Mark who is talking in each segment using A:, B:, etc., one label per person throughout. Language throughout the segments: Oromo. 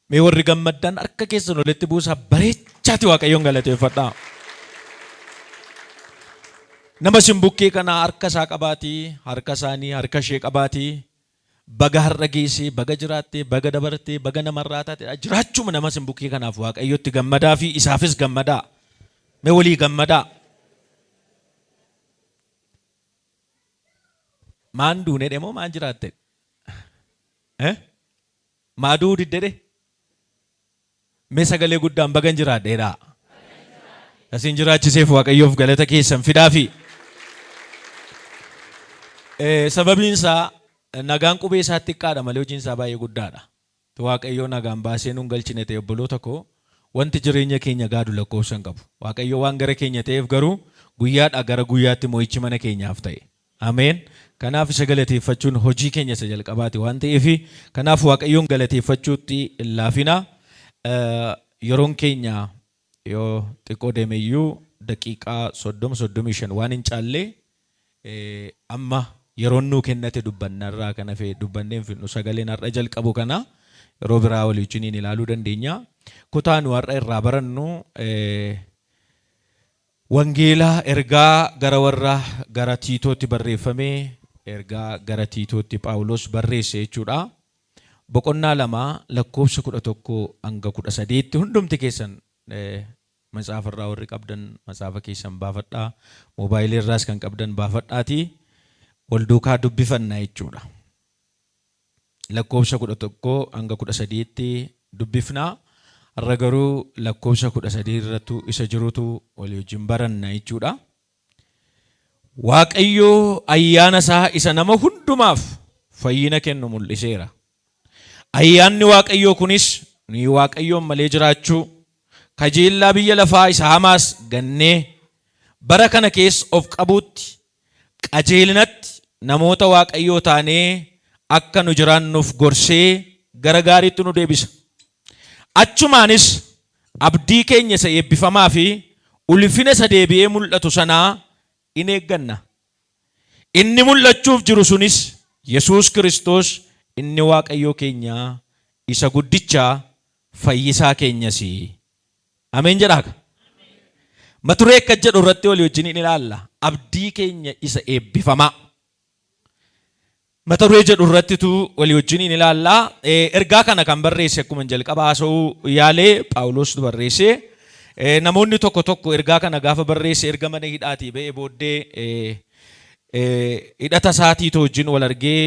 A: Mee warri gammaddan harka keessan walitti buusaa bareechaati Waaqayyoon galateeffadhaa. Nama simbukkee kana harka isaa qabaatii, harka isaanii, harka ishee qabaatii, baga har'a geessee, baga jiraattee, baga dabartee, baga namarraa taate jiraachuma nama simbukkee kanaaf Waaqayyotti gammadaa fi isaafis gammadaa. Mee walii gammadaa. Maan duune demoo maan jiraatte? Maa duu diddede? Mee sagalee guddaan bagan jiraadheedha. Asin jiraachiseef Waaqayyoof galata keessan fidaafi. Sababiin isaa nagaan qubee isaatti xiqqaadha malee hojiin isaa baay'ee guddaadha. Waaqayyoo nagaan baasee nuun galchine ta'e obboloota koo wanti jireenya keenya gaadu lakkoofsan qabu. Waaqayyoo waan gara keenya ta'eef garuu guyyaadhaa gara guyyaatti mo'ichi mana keenyaaf ta'e. Ameen. Kanaaf isa galateeffachuun hojii keenya isa jalqabaati waan ta'eef kanaaf Waaqayyoon galateeffachuutti hin laafina. Yeroon keenya yoo xiqqoo deemeyyuu daqiiqaa 30-35 waan hin caallee amma yeroon nuu kennate dubbannarraa kana fee dubbanneen finnu sagaleen har'a jalqabu kana yeroo biraa walii wajjiniin ilaaluu dandeenya. Kutaa nu har'a irraa barannu wangeelaa ergaa gara warra gara Tiitootti barreeffamee ergaa gara Tiitootti Phaawulos barreesse jechuudha. Boqonnaa 2 lakkoofsa 11 hanga 18 hundumti keessan matsaafa irraa warri qabdan matsaafa keessan baafadhaa, moobaayilii irraas kan qabdan baafadhaati wal duukaa dubbifannaa jechuudha. Lakkoofsa 11 hanga 18 dubbifnaa. Har'a garuu lakkoofsa 13 irrattu isa jirutu walii wajjin baranna jechuudha. Waaqayyoo ayyaana isaa isa nama hundumaaf fayyina kennu mul'iseera. Ayyaanni Waaqayyoo kunis ni Waaqayyoon malee jiraachuu, kajeellaa biyya lafaa isa hamaas gannee bara kana keessa of qabuutti qajeelinatti namoota Waaqayyoo taanee akka nu jiraannuuf gorsee gara gaariitti nu deebisa. Achumaanis abdii keenya isa eebbifamaa fi ulfina isa deebi'ee mul'atu sanaa in eegganna. Inni mul'achuuf jiru sunis Yesuus Kiristoos inni Waaqayyoo keenya isa guddichaa fayyisaa keenyas. Ameen jedhaa. Mata duree akka jedhu irratti walii wajjin ilaalla. Abdii keenya isa eebbifamaa. Mata duree jedhu irrattitu walii wajjin ilaalla. Ergaa kana kan barreesse akkuma jalqaba haasa'uu yaalee Phaawulos barreesse. Namoonni tokko tokko ergaa kana gaafa barreesse erga mana hidhaatii ba'ee booddee hidhata isaatii wajjin wal argee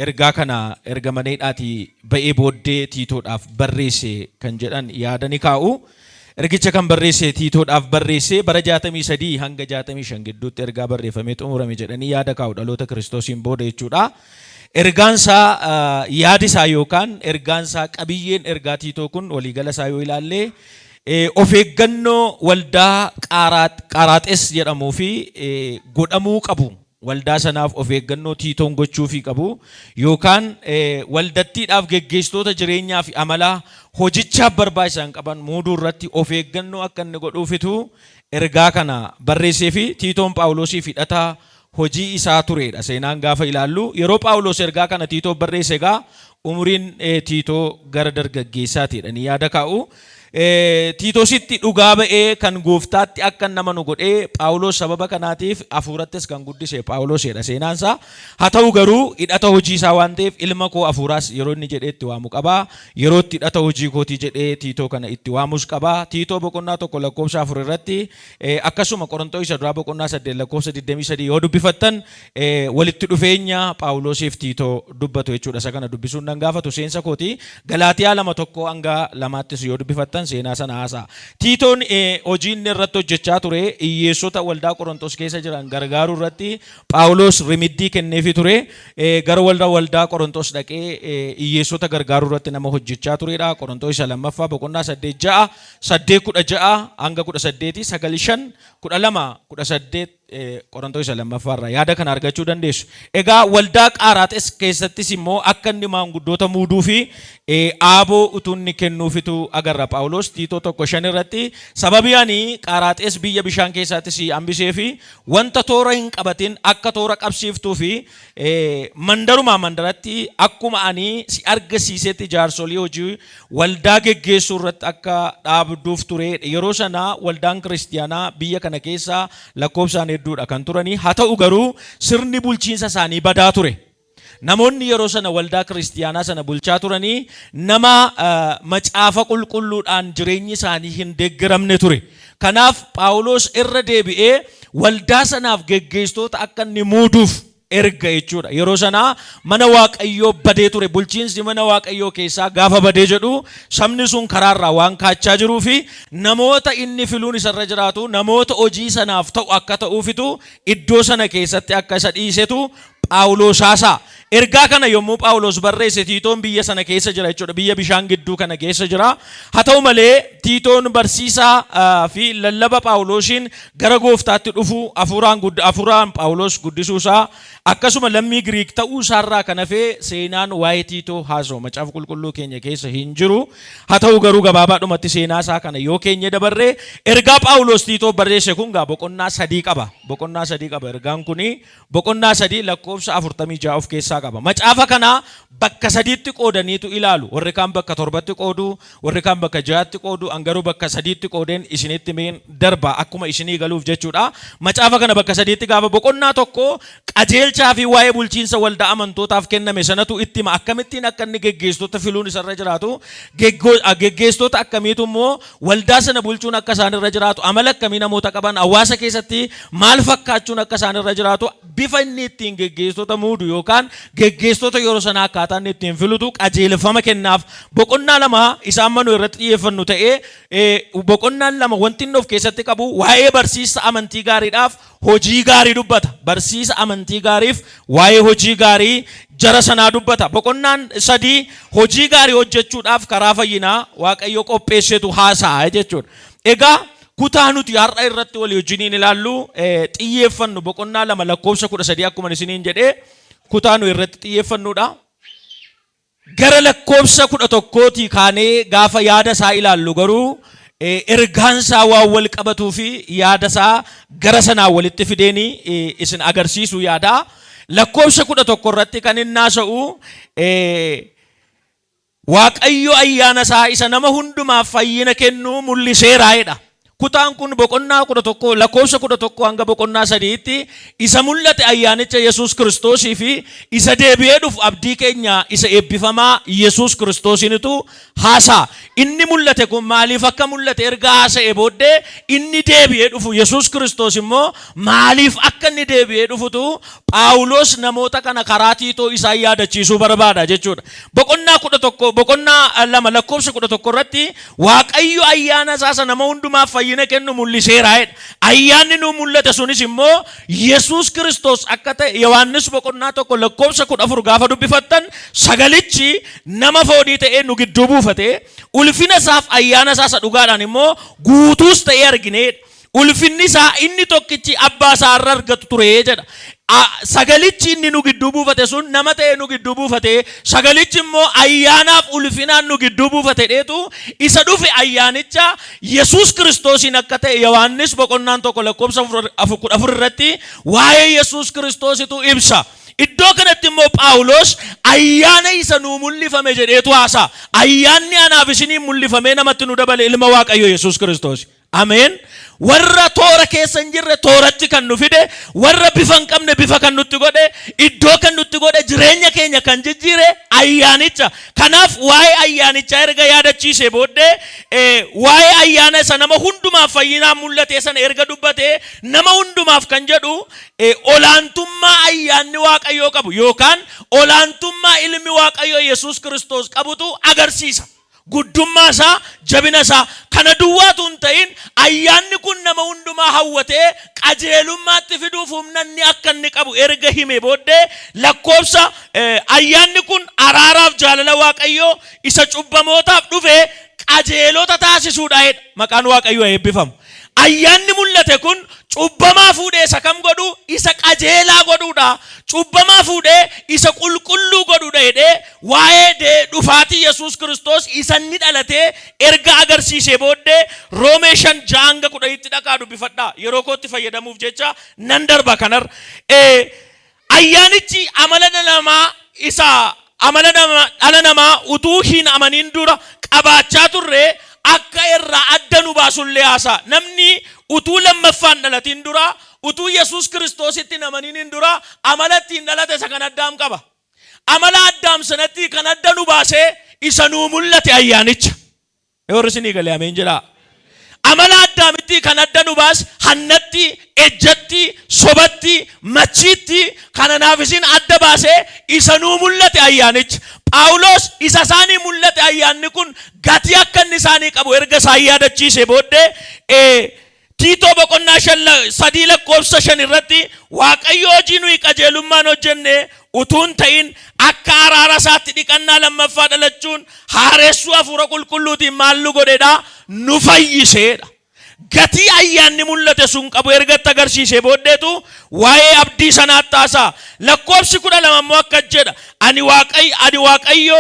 A: ergaa kana erga mana hidhaatii ba'ee booddee Tiitoodhaaf barreesse kan jedhan yaada ni kaa'u. Ergicha kan barreesse Tiitoodhaaf barreesse bara 63 hanga 65 gidduutti ergaa barreeffamee xumurame jedhanii yaada kaa'u dhaloota Kiristoosiin booda jechuudha. Ergaansaa yaadi isaa yookaan ergaansaa qabiyyeen ergaa Tiitoo kun waliigala isaa yoo ilaalle of eeggannoo waldaa Qaraaxes jedhamuu fi godhamuu qabu. Waldaa sanaaf of eeggannoo Tiitoon gochuufii qabu yookaan waldattiidhaaf geggeessitoota jireenyaa fi amalaa hojichaaf barbaachisan qaban muuduu irratti of eeggannoo akka inni godhuufitu ergaa kana barreessee fi Tiitoon Phaawulosiif hidhata hojii isaa turedha. Seenaan gaafa ilaallu yeroo Phaawulos ergaa kana Tiitoof barreesse egaa umuriin Tiitoo gara dargaggeessaatiidha ni yaada kaa'u. Tiitoositti dhugaa ba'ee kan gooftaatti akka nama nu godhee Phaawulos sababa kanaatiif hafuurattis kan guddise Phaawulosidha seenaansaa. Haa ta'u garuu hidhata hojii isaa waan ta'eef ilma koo hafuuraas yeroo inni jedhee itti waamu qabaa. Yeroo itti hidhata hojii kootii jedhee Tiitoo kana itti waamus qabaa. Tiitoo boqonnaa 1 lakkoofsa 4 irratti akkasuma Qorontoo isa duraa boqonnaa 8 lakkoofsa 23 yoo dubbifattan walitti dhufeenya Phaawulosiif Tiitoo dubbatu jechuudha. Isa kana dubbisuun nan gaafatu seensa kooti. Galaatiyaa 2:1 hanga 2 yoo dubbifattan seenaa sana haasaa. Tiitoon hojii inni irratti hojjechaa ture hiyyeessota waldaa Qorontos keessa jiran gargaaruu irratti Phaawulos rimiddii kenneefii ture. Gara waldaa Qorontos dhaqee hiyyeessota gargaaruu irratti nama hojjechaa turedha. Qorontos isa 2 boqonnaa 8:6 8:16 hanga 18 9:5 12 18 Qorontoos isa lammaffaarraa yaada kana argachuu dandeessu. Egaa waldaa Qaaraaxes keessattis immoo akka inni maanguddoota muuduu fi aaboo utuu inni kennuufitu agarra. Phaawulos Tiitoo 1:5 irratti sababii ani Qaaraaxes biyya bishaan keessaattis hambisee fi wanta toora hin qabatin akka toora qabsiiftuu fi mandarumaa mandaratti akkuma ani si argisiisetti jaarsolii hojii waldaa geggeessuu irratti akka dhaabduuf ture. Yeroo sana waldaan kiristiyaanaa biyya kana keessa lakkoofsaan hedduudha kan turanii, haa ta'u garuu sirni bulchiinsa isaanii badaa ture. Namoonni yeroo sana waldaa kiristiyaanaa sana bulchaa turanii nama macaafa qulqulluudhaan jireenyi isaanii hin deeggaramne ture. Kanaaf Phaawulos irra deebi'ee waldaa sanaaf geggeessitoota akka inni muuduuf erga jechuudha. Yeroo sana mana Waaqayyoo badee ture. Bulchiinsi mana Waaqayyoo keessaa gaafa badee jedhu sabni sun karaarraa waan kaachaa jiruu fi namoota inni filuun isarra jiraatu, namoota hojii sanaaf ta'u akka ta'uufitu iddoo sana keessatti akka isa dhiisetu Phaawulos haasa'a. Ergaa kana yommuu Phaawulos barreesse Tiitoon biyya sana keessa jira jechuudha. Biyya bishaan gidduu kana keessa jira. Haa ta'u malee Tiitoon barsiisaa fi lallaba Phaawulosiin gara gooftaatti dhufu hafuuraan Phaawulos guddisuusaa akkasuma lammii Giriik ta'uu isaarraa kan hafee seenaan waa'ee Tiitoo haasa'u macaafa qulqulluu keenya keessa hin jiru. Haa ta'u garuu gabaabaadhumatti seenaa isaa kana yoo keenya dabarree ergaa Phaawulos Tiitoo barreesse kun boqonnaa 3 qaba. Boqonnaa 3 qaba. Ergaan kuni boqonnaa 3 lakkoofsa 46 of keessaa qaba. Macaafa kana bakka 3tti qoodaniitu ilaalu. Warri kaan bakka 7tti qoodu, warri kaan bakka 6tti qoodu, angaruu bakka 3tti qoodeen isinitti meen darba akkuma isinii galuuf jechuudha. Macaafa kana bakka 3tti gaafa boqonnaa tokko qajeelchaa fi waa'ee bulchiinsa waldaa amantootaaf kenname sanatu itti hima. Akkamittiin akka inni geggeessitoota filuun isarra jiraatu, geggeessitoota akkamiitu immoo waldaa sana bulchuun akka isaan irra jiraatu, amala akkamii namoota qaban, hawaasa keessatti maal fakkaachuun akka isaan irra jiraatu, bifa inni ittiin geggeessitoota muudu yookaan geggeessitoota yeroo sana akkaataa inni ittiin filutu qajeelfama kennaaf. Boqonnaa 2 isaan manuu irratti xiyyeeffannu ta'ee boqonnaan 2 wanti inni of keessatti qabu waa'ee barsiisa amantii gaariidhaaf hojii gaarii dubbata. Barsiisa amantii gaariif waa'ee hojii gaarii jara sanaa dubbata. Boqonnaan 3 hojii gaarii hojjechuudhaaf karaa fayyinaa Waaqayyo qopheessetu haasa'a jechuudha. Egaa kutaa nuti har'a irratti walii wajjiniin ilaallu xiyyeeffannu boqonnaa 2 lakkoofsa 13 akkuma isiniin jedhee kutaa nu irratti xiyyeeffannuudha. Gara lakkoofsa 11tii kaanee gaafa yaada isaa ilaallu garuu ergaan isaa waan wal qabatuu fi yaada isaa gara sanaa walitti fideeni isin agarsiisu yaada. Lakkoofsa 11 irratti kan inni haasa'u Waaqayyo ayyaana isaa isa nama hundumaaf fayyina kennuu mul'iseera jedha. Kutaan kun boqonnaa 11 lakkoofsa 11 hanga boqonnaa 3tti isa mul'ate ayyaanicha Yesuus Kiristoosii fi isa deebi'ee dhufu abdii keenya isa eebbifamaa Yesuus Kiristoosinitu haasa'a. Inni mul'ate kun maaliif akka mul'ate erga haasa'ee booddee inni deebi'ee dhufu Yesuus Kiristoos immoo maaliif akka inni deebi'ee dhufutu Phaawulos namoota kana karaa Tiitoo isaan yaadachiisuu barbaada jechuudha. Boqonnaa 2 lakkoofsa 11 irratti Waaqayyo ayyaana isaa nama hundumaaf fayyina kennu mul'iseera jedha. Ayyaanni nu mul'ate sunis immoo Yesuus Kiristoos akka ta'e Yohaannis boqonnaa 1 lakkoofsa 14 gaafa dubbifattan sagalichi nama foonii ta'ee nu gidduu buufate ulfina isaaf ayyaana isaa dhugaadhaan immoo guutuus ta'ee argineedha. Ulfinni isaa inni tokkichi abbaa isaa irraa argatu ture jedha. Sagalichi inni nu gidduu buufate sun nama ta'ee nu gidduu buufate, sagalichi immoo ayyaanaaf ulfinaan nu gidduu buufate dheetu isa dhufe ayyaanicha Yesuus Kiristoosiin akka ta'e Yohaannis boqonnaan 1 lakkoofsa 14 irratti waa'ee Yesuus Kiristoositu ibsa. Iddoo kanatti immoo Phaawulos ayyaana isa nuu mul'ifame jedheetu haasa'a. Ayyaanni anaaf isinii mul'ifame namatti nu dabale ilma Waaqayyo Yesuus Kiristoos. Ameen. Warra toora keessa hin jirre tooratti kan nu fide, warra bifa hin qabne bifa kan nutti godhe, iddoo kan nutti godhe, jireenya keenya kan jijjiire ayyaanicha. Kanaaf waa'ee ayyaanichaa erga yaadachiisee booddee waa'ee ayyaana isa nama hundumaaf fayyinaa mul'ate sana erga dubbate nama hundumaaf kan jedhu olaantummaa ayyaanni Waaqayyoo qabu yookaan olaantummaa ilmi Waaqayyoo Yesuus Kiristoos qabutu agarsiisa. Guddummaa isaa, jabina isaa kana duwwaatu hin ta'in ayyaanni kun nama hundumaa hawwatee qajeelummaatti fiduuf humna inni akka inni qabu erga hime booddee lakkoofsa ayyaanni kun araaraaf jaalala Waaqayyoo isa cubbamootaaf dhufe qajeelota taasisuudha jedha. Maqaan Waaqayyoo eebbifamu. ayyaanni mul'ate kun cubbamaa fuudhee isa kam godhu isa qajeelaa godhuudha cubbamaa fuudhee isa qulqulluu godhuudha jedhee waa'ee dhufaatii Yesuus Kiristoos isa inni dhalatee erga agarsiisee booddee Roomee 5:10 itti dhaqaa dubbifadha yeroo kootti fayyadamuuf jecha nan darba kanar ayyaanichi amala dhala namaa utuu hin amanin dura qabaachaa turre akka irraa adda nu baasullee haasa namni utuu lammaffaan dhalatiin dura utuu Yesuus Kiristoositti amanin dura amala ittiin dhalate isa kan addaam qaba amala addaam sanatti kan adda nu baasee isa nuu mul'ate ayyaanicha yoorrisinii galee ameen jedha amala addaamitti kan adda nu baas hannatti ejjatti sobatti machiitti kananaaf isin adda baasee isa nuu mul'ate ayyaanicha Phaawulos isa isaanii mul'ate ayyaanni kun gatii akka inni isaanii qabu erga isaan yaadachiise booddee Tiitoo 3:5 irratti Waaqayyo hojii nuyi qajeelummaan hojjenne utuun ta'in akka araara isaatti dhiqannaa lammaffaa dhalachuun haaressuu hafuura qulqulluutiin maal nu godheedha nu fayyiseedha gatii ayyaanni mul'ate sun qabu ergatti agarsiise booddeetu waa'ee abdii sanaatti haasaa lakkoofsi 12 immoo akka jedha ani waaqayyo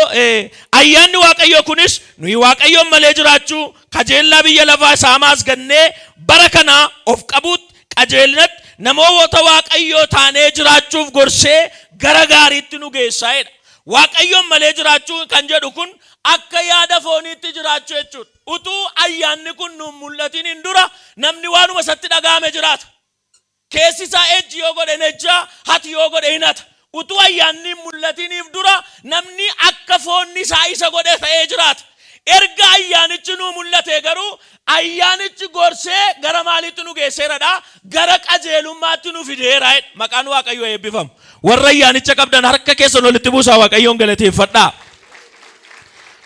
A: ayyaanni waaqayyo kunis nuyi waaqayyoon malee jiraachuu qajeellaa biyya lafaa saamaas gannee bara kana of qabuut qajeelinatti namoota waaqayyoo taanee jiraachuuf gorsee gara gaariitti nu geessaa'edha waaqayyoon malee jiraachuu kan jedhu kun akka yaada fooniitti jiraachuu jechuudha utuu ayyaanni kun nu mul'atin hin dura namni waanuma isatti dhagaame jiraata keessi isaa ejji yoo godhe ejjaa hati yoo godhe hinata utuu ayyaanni mul'atiniif dura namni akka foonni isaa isa godhe ta'ee jiraata erga ayyaanichi nu mul'ate garuu ayyaanichi gorsee gara maaliitti nu geesseeradha gara qajeelummaatti nu fideera maqaan waaqayyoo eebbifamu warra ayyaanicha qabdan harka keessan walitti buusaa waaqayyoon galateeffadhaa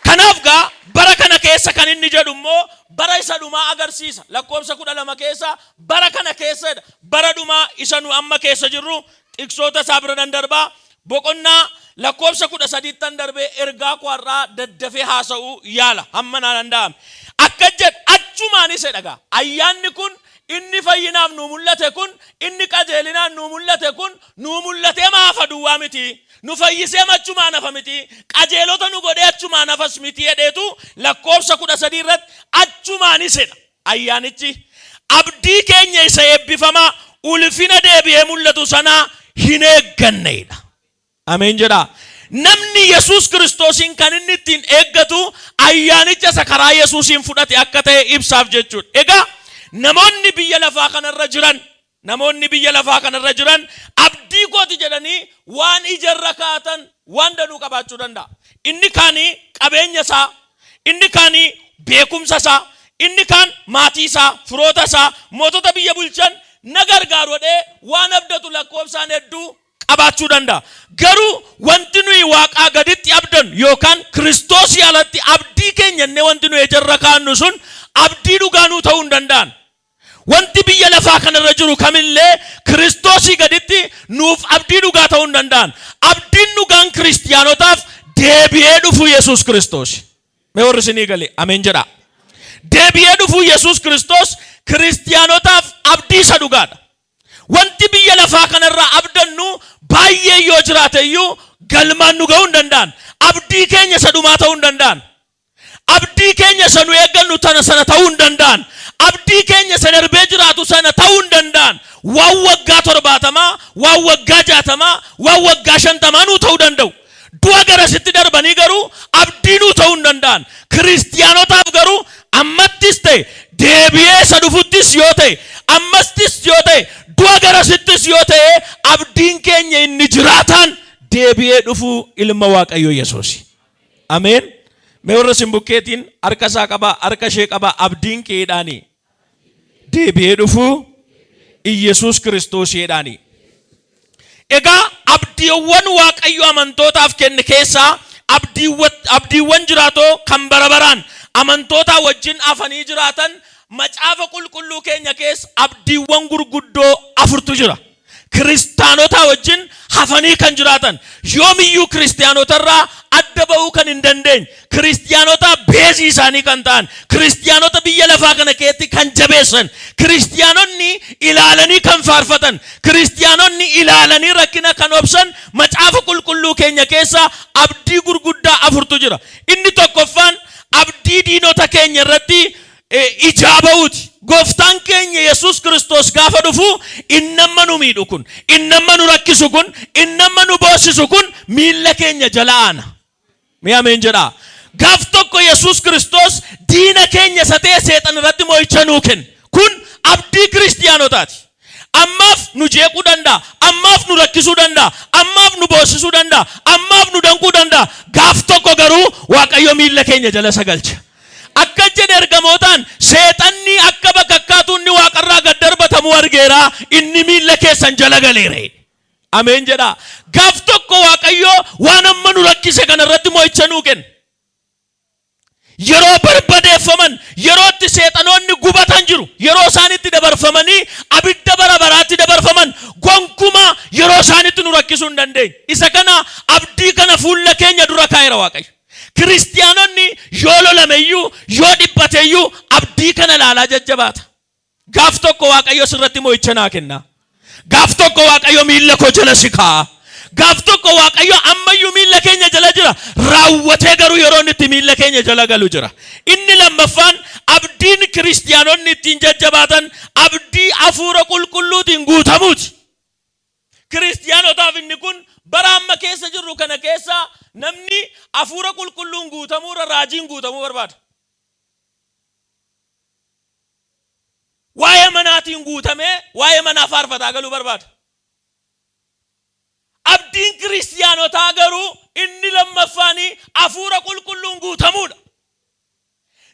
A: kanaaf gaa bara kana keessa kan inni jedhu immoo bara isa dhumaa agarsiisa lakkoofsa 12 keessa bara kana keessa bara dhumaa isa nu amma keessa jirru tiksoota isaa bira darbaa boqonnaa lakkoofsa 13 darbee ergaa kwarraa daddafee haasa'uu yaala hamma naan danda'ame akka jedhu achumaanis dhagaa ayyaanni kun inni fayyinaaf nu mul'ate kun inni qajeelinaan nu mul'ate kun nu mul'atee maafa duwwaa miti nu fayyisee machumaan hafa miti qajeelota nu godhee achumaan hafas miti jedheetu lakkoofsa 13 irratti achumaanis ayyaanichi abdii keenya isa eebbifamaa ulfina deebi'ee mul'atu sanaa hin eegganneedha ameen jedha namni Yesuus Kiristoosin kan inni ittiin eeggatu ayyaanicha isa karaa Yesuusin fudhate akka ta'e ibsaaf jechuudha egaa namoonni biyya lafaa kanarra jiran abdii kooti jedhanii waan ijarra kaatan waan danuu qabaachuu danda'a inni kaanii qabeenya isaa inni kaanii beekumsa isaa inni kaan maatii isaa firoota isaa mootota biyya bulchan na gargaaru jedhee waan abdatu lakkoofsaan hedduu qabaachuu danda'a garuu wanti nuyi waaqaa gaditti abdan yookaan Kiristoosii alatti abdii keenya inni wanti nuyi ijarra kaannu sun abdii dhugaanuu ta'uu hin danda'an wanti biyya lafaa kanarra jiru kamillee Kiristoosii gaditti nuuf abdii dhugaa ta'uu hin danda'an abdiin dhugaan kiristiyaanotaaf deebi'ee dhufu Yesuus Kiristoos mee warri isinii galee ameen jedha deebi'ee dhufu Yesuus Kiristoos kiristiyaanotaaf abdii isa dhugaadha wanti biyya lafaa kanarraa abdannu baay'ee yoo jiraateyyuu galmaan nu ga'uu hin danda'an abdii keenya isa dhumaa ta'uu hin danda'an abdii keenya isa nu eeggannu sana ta'uu hin danda'an abdii keenya isa darbee jiraatu sana ta'uu hin danda'an waan waggaa 70 waan waggaa 60 waan waggaa 50 nu ta'uu danda'u du'a garasitti darbanii garuu abdii nu ta'uu hin danda'an kiristiyaanotaaf garuu ammattis ta'e deebi'ee isa dhufuttis yoo ta'e ammastis yoo ta'e du'a garasittis yoo ta'e abdiin keenya inni jiraataan deebi'ee dhufu ilma waaqayyoo Yesuus ameen mee warra simbukkeetiin harka isaa qabaa harka ishee qabaa abdiin keedhaanii deebi'ee dhufu Yesuus Kiristoos jedhaanii egaa abdiiwwan waaqayyo amantootaaf kenne keessaa abdiiwwan jiraatoo kan barabaraan amantoota wajjin afanii jiraatan macaafa qulqulluu keenya keessa abdiiwwan gurguddoo 4 jira kiristaanota wajjin hafanii kan jiraatan yoomiyyuu kiristaanotarraa adda ba'uu kan hin dandeenye kiristaanota beezii isaanii kan ta'an kiristaanota biyya lafaa kana keessatti kan jabeessan kiristaanonni ilaalanii kan faarfatan kiristaanonni ilaalanii rakkina kan obsan macaafa qulqulluu keenya keessa abdii gurguddaa afurtu jira. Inni tokkoffaan abdii diinota keenya irratti ijaaba'uuti. Gooftaan keenya Yesuus Kiristoos gaafa dhufu innamma nu miidhu kun innamma nu rakkisu kun innamma nu boosisu kun miilla keenya jala aana. Mee ameen jedhaa. Gaaf tokko Yesuus Kiristoos diina keenya satee seexan irratti moo'icha nuu kenna. Kun abdii kiristaanotaati. Ammaaf nu jeequu danda'a, ammaaf nu rakkisuu danda'a, ammaaf nu boosisuu danda'a, ammaaf nu danquu danda'a. Gaaf tokko garuu Waaqayyo miilla keenya jala sagalcha. Akka jedhe ergamootaan seexanni akka bakakkaatu inni waaqarraa gad darbatamu argeera inni miilla keessan jala galeera. Ameen jedhaa. Gaaf tokko Waaqayyo waan amma nu rakkise kana irratti moo'icha nuu kenna. Yeroo barbadeeffaman yeroo itti seexanoonni gubatan jiru yeroo isaanitti dabarfamanii abidda bara baraatti dabarfaman gonkumaa yeroo isaanitti nu rakkisuu hin dandeenye. Isa kana abdii kana fuula keenya dura kaa'eera Waaqayyo. Kiristaanonni yoo lolameyyuu yoo dhiphateyyuu abdii kana laalaa jajjabaata. Gaaf tokko Waaqayyo sirratti moo'icha naa kenna. Gaaf tokko Waaqayyo miilla koo jala si kaa'a. Gaaf tokko Waaqayyo ammayyuu miilla keenya jala jira. Raawwatee garuu yeroo itti miilla keenya jala galu jira. Inni lammaffaan abdiin kiristaanonni ittiin jajjabaatan abdii hafuura qulqulluutiin guutamuuti. Kiristaanotaaf inni kun bara amma keessa jirru kana keessa namni hafuura qulqulluun guutamuurra raajiin guutamuu barbaada. Waa'ee manaatiin guutamee waa'ee manaa faarfataa galuu barbaada. Abdiin kiristaanotaa garuu inni lammaffaanii hafuura qulqulluun guutamuudha.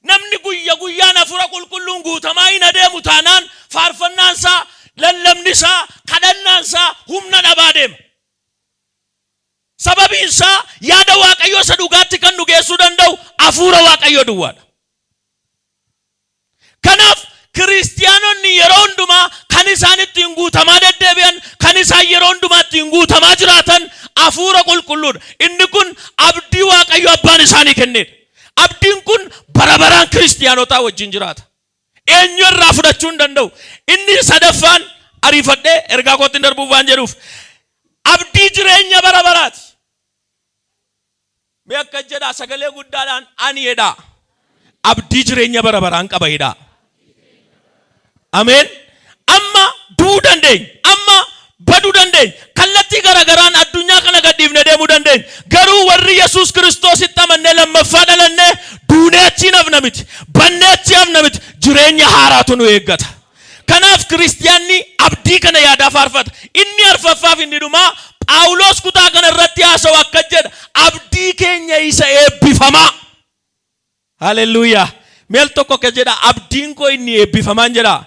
A: Namni guyya guyyaan hafuura qulqulluun guutamaa hin adeemu taanaan faarfannaansaa, lallabnisaa, kadhannaansaa humna dhabaa deema. Sababiinsaa yaada Waaqayyoo isa dhugaatti kan nu geessuu danda'u hafuura Waaqayyoo duwwaadha. Kanaaf kiristaanonni yeroo hundumaa kan isaan ittiin guutamaa deddeebi'an kan isaan yeroo hundumaa ittiin guutamaa jiraatan hafuura qulqulluudha. Inni kun abdii Waaqayyo abbaan isaanii kenneedha. Abdiin kun bara baraan kiristaanotaa wajjin jiraata. Eenyu irraa fudhachuu hin danda'u. Inni sadaffaan ariifadhee ergaa kootti darbuuf waan jedhuuf abdii jireenya bara baraati. Mee akka jedhaa sagalee guddaadhaan ani jedhaa abdii jireenya bara baraan qaba jedhaa. Ameen. Amma du'uu dandeenya. Amma baduu dandeenya. Kallattii garagaraan addunyaa kana gadhiifne deemuu dandeenya. Garuu warri Yesuus Kiristoositti amannee lammaffaa dhalannee duunee achiin hafna miti. Bannee achii hafna miti. Jireenya haaraatu nu eeggata. Kanaaf kiristaanni abdii kana yaadaa faarfata. Inni arfaffaaf inni dhumaa Phaawulos kutaa kana irratti haasa'u akka jedha abdii keenya isa eebbifamaa. Haleluuyaa. Meel tokko akka jedha abdiin koo inni eebbifamaan jedha.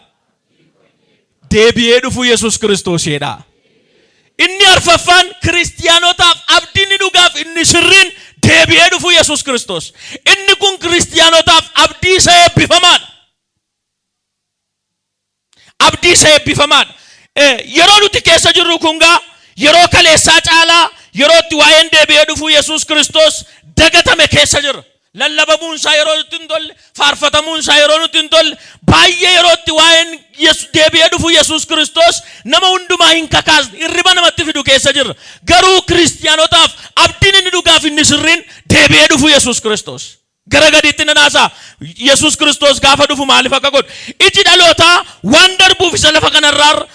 A: Deebi'ee dhufu Yesuus Kiristoos jedha. Inni arfaffaan kiristaanotaaf abdiin dhugaaf inni sirriin deebi'ee dhufu Yesuus Kiristoos. Inni kun kiristaanotaaf abdii isa eebbifamaadha. Abdii isa eebbifamaadha. Yeroo nuti keessa jirru kungaa yeroo kaleessaa caalaa yeroo itti waa'een deebi'ee dhufu Yesuus Kiristoos dagatame keessa jirra. Lallabamuun isaa yeroo nuti hin tolle, faarfatamuun isaa yeroo nuti hin tolle, baay'ee yeroo itti waa'een deebi'ee dhufu Yesuus Kiristoos nama hundumaa hin kakaasne, hirriba namatti fidu keessa jirra. Garuu kiristaanotaaf abdiin inni dhugaaf inni sirriin deebi'ee dhufu Yesuus Kiristoos. Gara gadiitti nanaasaa Yesuus Kiristoos gaafa dhufu maaliif akka godhu? Iji dhalootaa waan darbuuf isa lafa kanarraa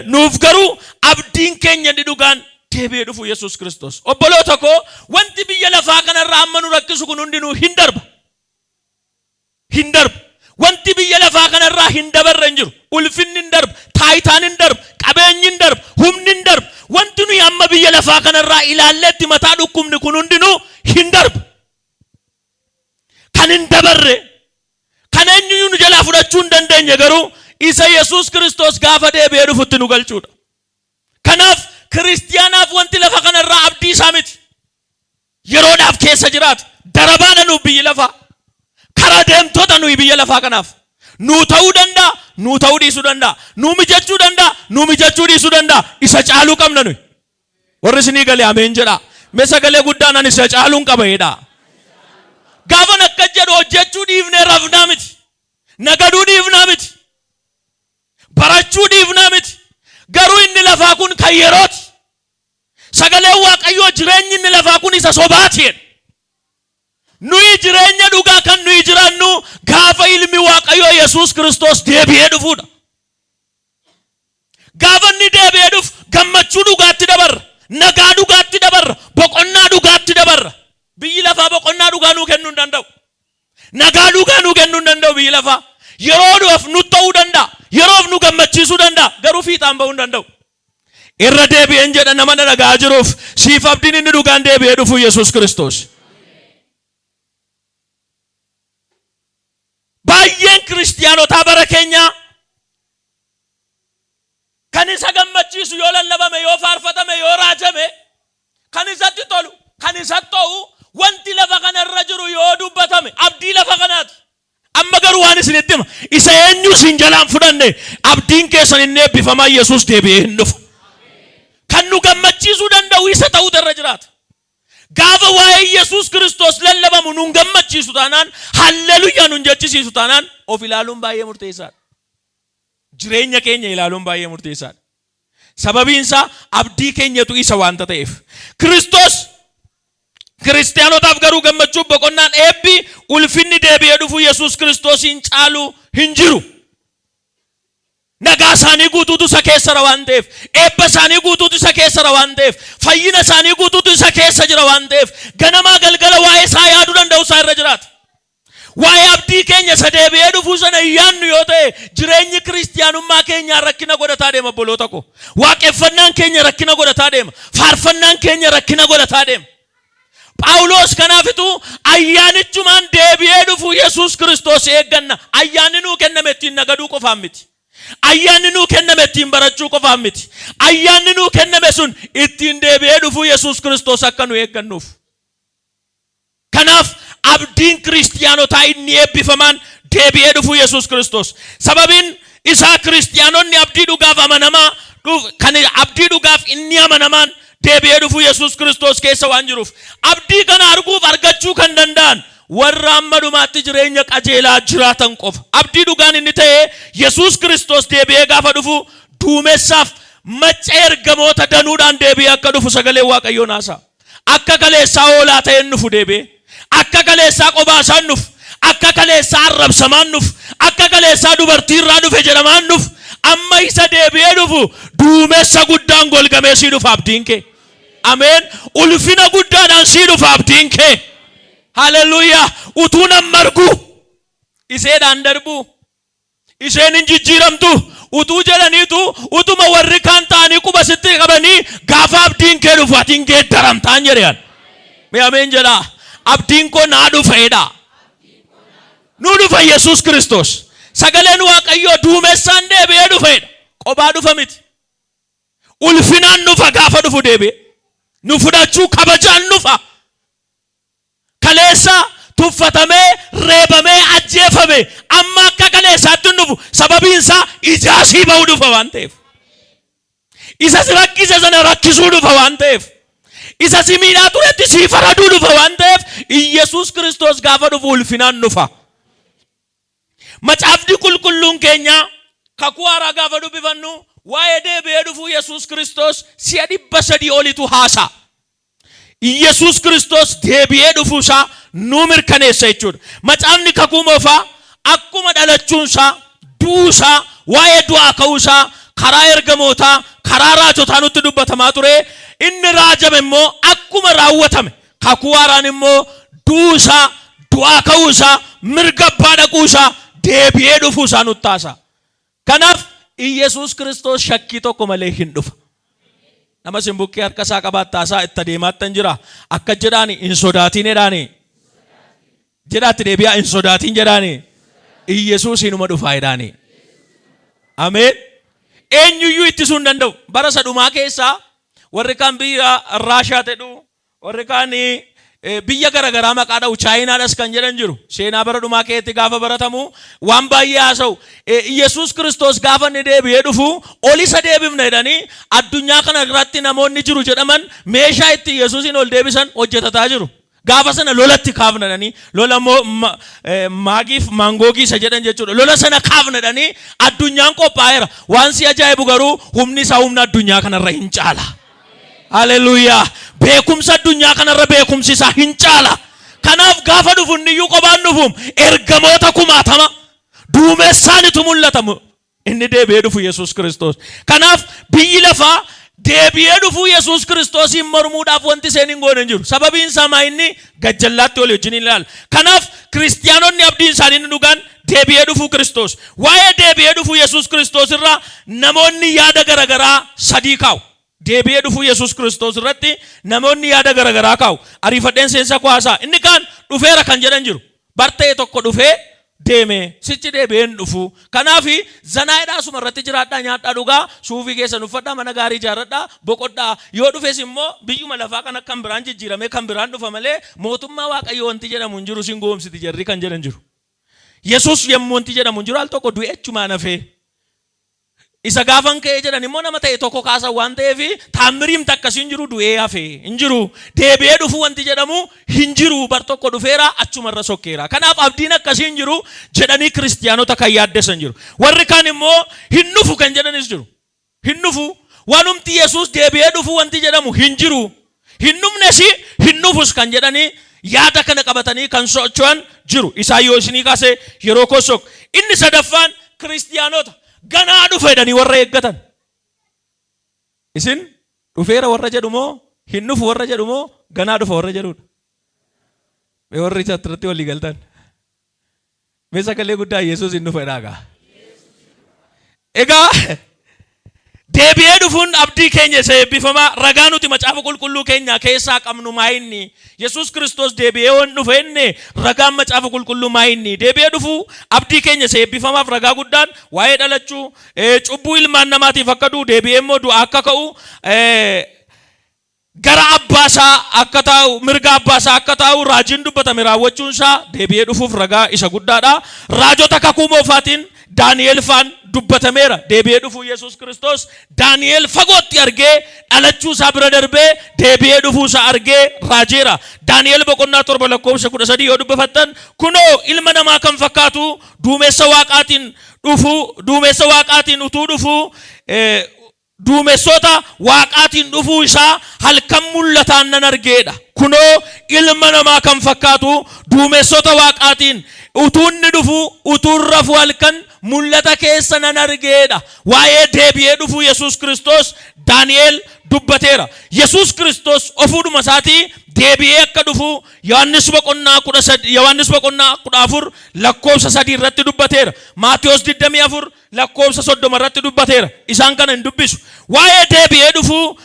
A: nuuf garuu abdiin keenya inni dhugaan deebi'ee dhufu Yesuus Kiristoos. Obboloota koo wanti biyya lafaa kanarraa amma nu rakkisu kun hundinuu hin darba. Hin darba. Wanti biyya lafaa kanarraa hin dabarre hin jiru. Ulfinni hin darba, taayitaan hin darba, qabeenyi hin darba, humni hin darba. Wanti nuyi amma biyya lafaa kanarraa ilaalleetti mataa dhukkubni kun hundinuu hin darba. Kan hin dabarre, kan eenyuyyuu nu jalaa fudhachuu hin dandeenye garuu isa Yesuus Kiristoos gaafa deebi'ee dhufutti nu galchuudha. Kanaaf kiristaanaaf wanti lafa kanarraa abdii isaa miti. Yeroodhaaf keessa jiraata. Darabaadha nuuf biyyi lafaa. Karaa deemtoota nuyi biyya lafaa kanaaf. Nuu ta'uu danda'a, nuu ta'uu dhiisuu danda'a. Nuu mijachuu danda'a, nuu mijachuu dhiisuu danda'a. Isa caaluu qabna nuyi. Warri isinii galee ameen jedha. Mee sagalee guddaan ani isa caaluun qaba jedha. Gaafan akka jedhu hojjechuu dhiifnee rafnaa miti. Nagaduu dhiifnaa miti. Barachuu dhiifnaa miti. Garuu inni lafaa kun kan yerooti. Sagaleen Waaqayyoo jireenyi inni lafaa kun isa sobaati jedha. Nuyi jireenya dhugaa kan nuyi jiraannu gaafa ilmi Waaqayyoo Yesuus Kiristoos deebi'ee dhufuudha. Gaafa inni deebi'ee dhufu gammachuu dhugaatti dabarra. Nagaa dhugaatti dabarra. Boqonnaa dhugaatti dabarra. Biyyi lafaa boqonnaa dhugaa nuu kennuu hin danda'u. Nagaa dhugaa nuu kennuu hin danda'u biyyi lafaa. Yeroo dhuuf nu ta'uu danda'a. Yeroof nu gammachiisuu danda'a. Garuu fiixaan ba'uu hin danda'u. Irra deebi'een jedha nama nagaa jiruuf siif abdiin inni dhugaan deebi'ee dhufu Yesuus Kiristoos. Baay'een kiristiyaanotaa bara keenyaa kan isa gammachiisu yoo lallabame, yoo faarfatame, yoo raajame, kan isatti tolu, kan isatti ta'u, wanti lafa kanarra jiru yoo dubbatame abdii lafa kanaati. Amma garuu waan isinitti hima, isa eenyu isin jalaan fudhanne abdiin keessan inni eebbifamaa Yesuus deebi'ee hin dhufu. Kan nu gammachiisuu danda'u isa ta'utu irra jiraata. Gaafa waa'ee Yesuus Kiristoos lallabamu nun gammachiisu taanaan, halleluuyaa nun jechisiisu taanaan of ilaaluun baay'ee murteessaadha. Jireenya keenya ilaaluun baay'ee murteessaadha. Sababiin isaa abdii keenyatu isa waanta ta'eef. Kiristoos kiristiyaanotaaf garuu gammachuuf boqonnaan eebbi ulfinni deebi'ee dhufu Yesuus Kiristoosiin caalu hin jiru. Nagaa isaanii guutuutu isa keessa jira waan ta'eef, eebba isaanii guutuutu isa keessa jira waan ta'eef, fayyina isaanii guutuutu isa keessa jira waan ta'eef, ganamaa galgala waa'ee isaa yaaduu danda'u isaa irra jiraata. Waa'ee abdii keenya isa deebi'ee dhufuu sana yaannu yoo ta'e, jireenyi kiristiyaanummaa keenyaa rakkina godhataa deema obboloota ko. Waaqeffannaan keenya rakkina godhataa deema. Faarfannaan keenya rakkina godhataa deema. Phaawulos kanaafitu ayyaanichumaan deebi'ee dhufu Yesuus Kiristoos eegganna. Ayyaanni nuu kenname ittiin nagaduu qofaan miti. Ayyaanni nuu kenname ittiin barachuu qofaan miti. Ayyaanni nuu kenname sun ittiin deebi'ee dhufu Yesuus Kiristoos akka nu eeggannuuf. Kanaaf abdiin kiristiyaanotaa inni eebbifamaan deebi'ee dhufu Yesuus Kiristoos. Sababiin isaa kiristiyaanonni abdii dhugaaf amanamaa kan abdii dhugaaf inni amanamaan deebi'ee dhufu Yesuus Kiristoos keessa waan jiruuf, abdii kana arguuf argachuu kan danda'an warra amma dhumaatti jireenya qajeelaa jiraatan qofa. Abdii dhugaan inni ta'e Yesuus Kiristoos deebi'ee gaafa dhufu duumessaaf macca ergamoota danuudhaan deebi'ee akka dhufu sagalee Waaqayyoo naasaa. Akka kaleessaa hoolaa ta'een dhufu deebi'ee. Akka kaleessaa qobaasaan dhufu. Akka kaleessaa arrabsamaan dhufu. Akka kaleessaa dubartii irraa dhufe jedhamaan dhufu. Amma isa deebi'ee dhufu duumessa guddaan golgamee sii dhufa abdiin kee. Ameen. Ulfina guddaadhaan sii dhufa abdiin kee. Haleluuyaa. Utuu nan margu iseedhaan darbu isheen hin jijjiiramtu utuu jedhaniitu utuma warri kaan ta'anii quba sitti qabanii gaafa abdiin kee dhufu atiin geeddaramtaan jedhan. Mee ameen jedhaa. Abdiin koo naa dhufeedha. Nu dhufa Yesuus Kiristoos. Sagaleen Waaqayyoo duumessaan deebi'ee dhufeedha. Qophaa dhufa miti. Ulfinaan dhufa gaafa dhufu deebi'ee. Nu fudhachuu kabajaan dhufa. Kaleessa tuffatamee, reebamee, ajjeefame amma akka kaleessaatti dhufu sababiin isaa ijaasii ba'uu dhufa waan ta'eef. Isa si rakkise sana rakkisuu dhufa waan ta'eef. Isa si miidhaa turetti si faraduu dhufa waan ta'eef Yesuus Kiristoos gaafa dhufu ulfinaan dhufa. Macaafni qulqulluun keenya kakuu haaraa gaafa dubbifannu waa'ee deebi'ee dhufu Yesuus Kiristoos si'a 300 olitu haasa'a. Yesuus Kiristoos deebi'ee dhufuusaa nu mirkaneessa jechuudha. Macaafni kakuu moofaa akkuma dhalachuunsaa, du'uusaa, waa'ee du'aa ka'uusaa karaa ergamootaa, karaa raajotaa nutti dubbatamaa ture. Inni raajame immoo akkuma raawwatame. Kakuu haaraan immoo du'uusaa, du'aa ka'uusaa, mirga abbaa dhaquusaa, deebi'ee dhufuusaa nutti haasa'a. Kanaaf Yesuus Kiristoos shakkii tokko malee hin dhufa. Nama simbukkee harka isaa qabaattaasaa itti adeemaattan jira. Akka jedhaani hin sodaatiin jedhaani. Jedhaatti deebi'aa hin sodaatiin jedhaani. Yesuus inuma dhufaa jedhaani. Ameen. Eenyuyyuu ittisuu hin danda'u. Bara sadhumaa keessaa warri kaan biyya Raashaa ta'u, warri kaan biyya garagaraa maqaadha chaayinaadhas kan jedhan jiru seenaa bara dhumaa keetti gaafa baratamu waan baay'ee haasa'u Yesuus Kiristoos gaafa inni deebi'ee dhufu ol isa deebifna jedhanii addunyaa kana irratti namoonni jiru jedhaman meeshaa itti Yesuusin ol deebisan hojjetataa jiru. Gaafa sana lolatti kaafna jedhanii lola maagiif maangoogii isa jedhan jechuudha. Lola sana kaafna jedhanii addunyaan qophaa'eera. Waan si ajaa'ibu garuu humni isaa humna addunyaa kanarra hin caala. Haleluuyaa. Beekumsa addunyaa kanarra beekumsi isaa hin caala. Kanaaf gaafa dhufu iyyuu qophaan dhufuun ergamoota 60 duumessaanitu mul'atamu. Inni deebi'ee dhufu Yesuus Kiristoos. Kanaaf biyyi lafaa deebi'ee dhufu Yesuus Kiristoosiin mormuudhaaf wanti seen hin goone hin jiru. Sababiin isaa inni gajjallaatti ol wajjin ilaala. Kanaaf kiristiyaanonni abdiin isaanii dhugaan deebi'ee dhufu Kiristoos. Waa'ee deebi'ee dhufu Yesuus Kiristoos irraa namoonni yaada garagaraa sadii kaa'u. Deebi'ee dhufu Yesuus Kiristoos irratti namoonni yaada garagaraa kaa'u. Ariifadheen seensa kwaasaa. Inni kaan dhufeera kan jedhan jiru. Bartee tokko dhufee deeme sichi deebi'een dhufu. Kanaaf zanaaidhaa suma irratti jiraadhaa nyaadhaa dhugaa suufii keessan uffadhaa mana gaarii ijaarradhaa boqodhaa yoo dhufes immoo biyyuma lafaa kana kan biraan jijjiiramee kan biraan dhufa malee mootummaa Waaqayyoo wanti jedhamu hin jiru sin goomsiti jarri kan jedhan jiru. Yesuus yemmuu wanti jedhamu hin jiru al tokko du'e achumaan hafee isa gaafan ka'ee jedhan immoo nama ta'e tokko kaasan waan ta'eef taammiriin akkasii hin jiru du'ee hafee hin jiru deebi'ee dhufu wanti jedhamu hin jiru bar tokko dhufeera achumarra sokkeera. Kanaaf abdiin akkasii hin jiru jedhanii kiristiyaanota kan yaaddeessan jiru. Warri kaan immoo hin dhufu kan jedhanis jiru. Hin dhufu waanumti Yesuus deebi'ee dhufu wanti jedhamu hin jiru. Hin dhumnes hin dhufus kan jedhanii yaada kana qabatanii kan socho'an jiru. Isaayyoo isinii kaasee yeroo kosok. Inni sadaffaan kiristiyaanota ganaa dhufe jedhanii warra eeggatan. Isin dhufeera warra jedhu moo hin dhufu warra jedhu moo ganaa dhufa warra jedhudha. Mee warri irratti walii galtan. Mee sagalee guddaa Yesuus hin dhufe dhaagaa. Egaa deebi'ee dhufuun abdii keenya isa eebbifamaa ragaa nuti macaafa qulqulluu keenya keessaa qabnu maayinni Yesuus Kiristoos deebi'ee waan dhufe inni ragaan macaafa qulqulluu maayinni deebi'ee dhufu abdii keenya isa eebbifamaaf ragaa guddaan waa'ee dhalachuu cubbuu ilmaan namaatiif akka du'u deebi'ee immoo du'a akka ka'u gara abbaasaa akka taa'u mirga abbaasaa akka taa'u raajiin dubbatame raawwachuun isaa deebi'ee dhufuuf ragaa isa guddaadha. Raajota kakuu moofaatiin Daani'eel faan dubbatameera deebi'ee dhufu Yesuus Kiristoos Daani'eel fagootti argee dhalachuu isaa bira darbee deebi'ee dhufuu isaa argee raajeera. Daani'eel boqonnaa 7 lakkoofsa 13 yoo dubbifattan kunoo ilma namaa kan fakkaatu duumessa waaqaatiin utuu dhufu duumessoota waaqaatiin dhufuu isaa halkan mul'ataan nan argeedha. Kunoo ilma namaa kan fakkaatu duumessoota waaqaatiin utuu inni dhufu utuu rafu halkan mul'ata keessa nan argeedha. Waa'ee deebi'ee dhufu Yesuus Kiristoos Daani'eel dubbateera. Yesuus Kiristoos ofuudhuma isaatii deebi'ee akka dhufu Yohaannis boqonnaa 14 lakkoofsa 3 irratti dubbateera. Maatiyos 24 lakkoofsa 30 irratti dubbateera. Isaan kana hin dubbisu. Waa'ee deebi'ee dhufu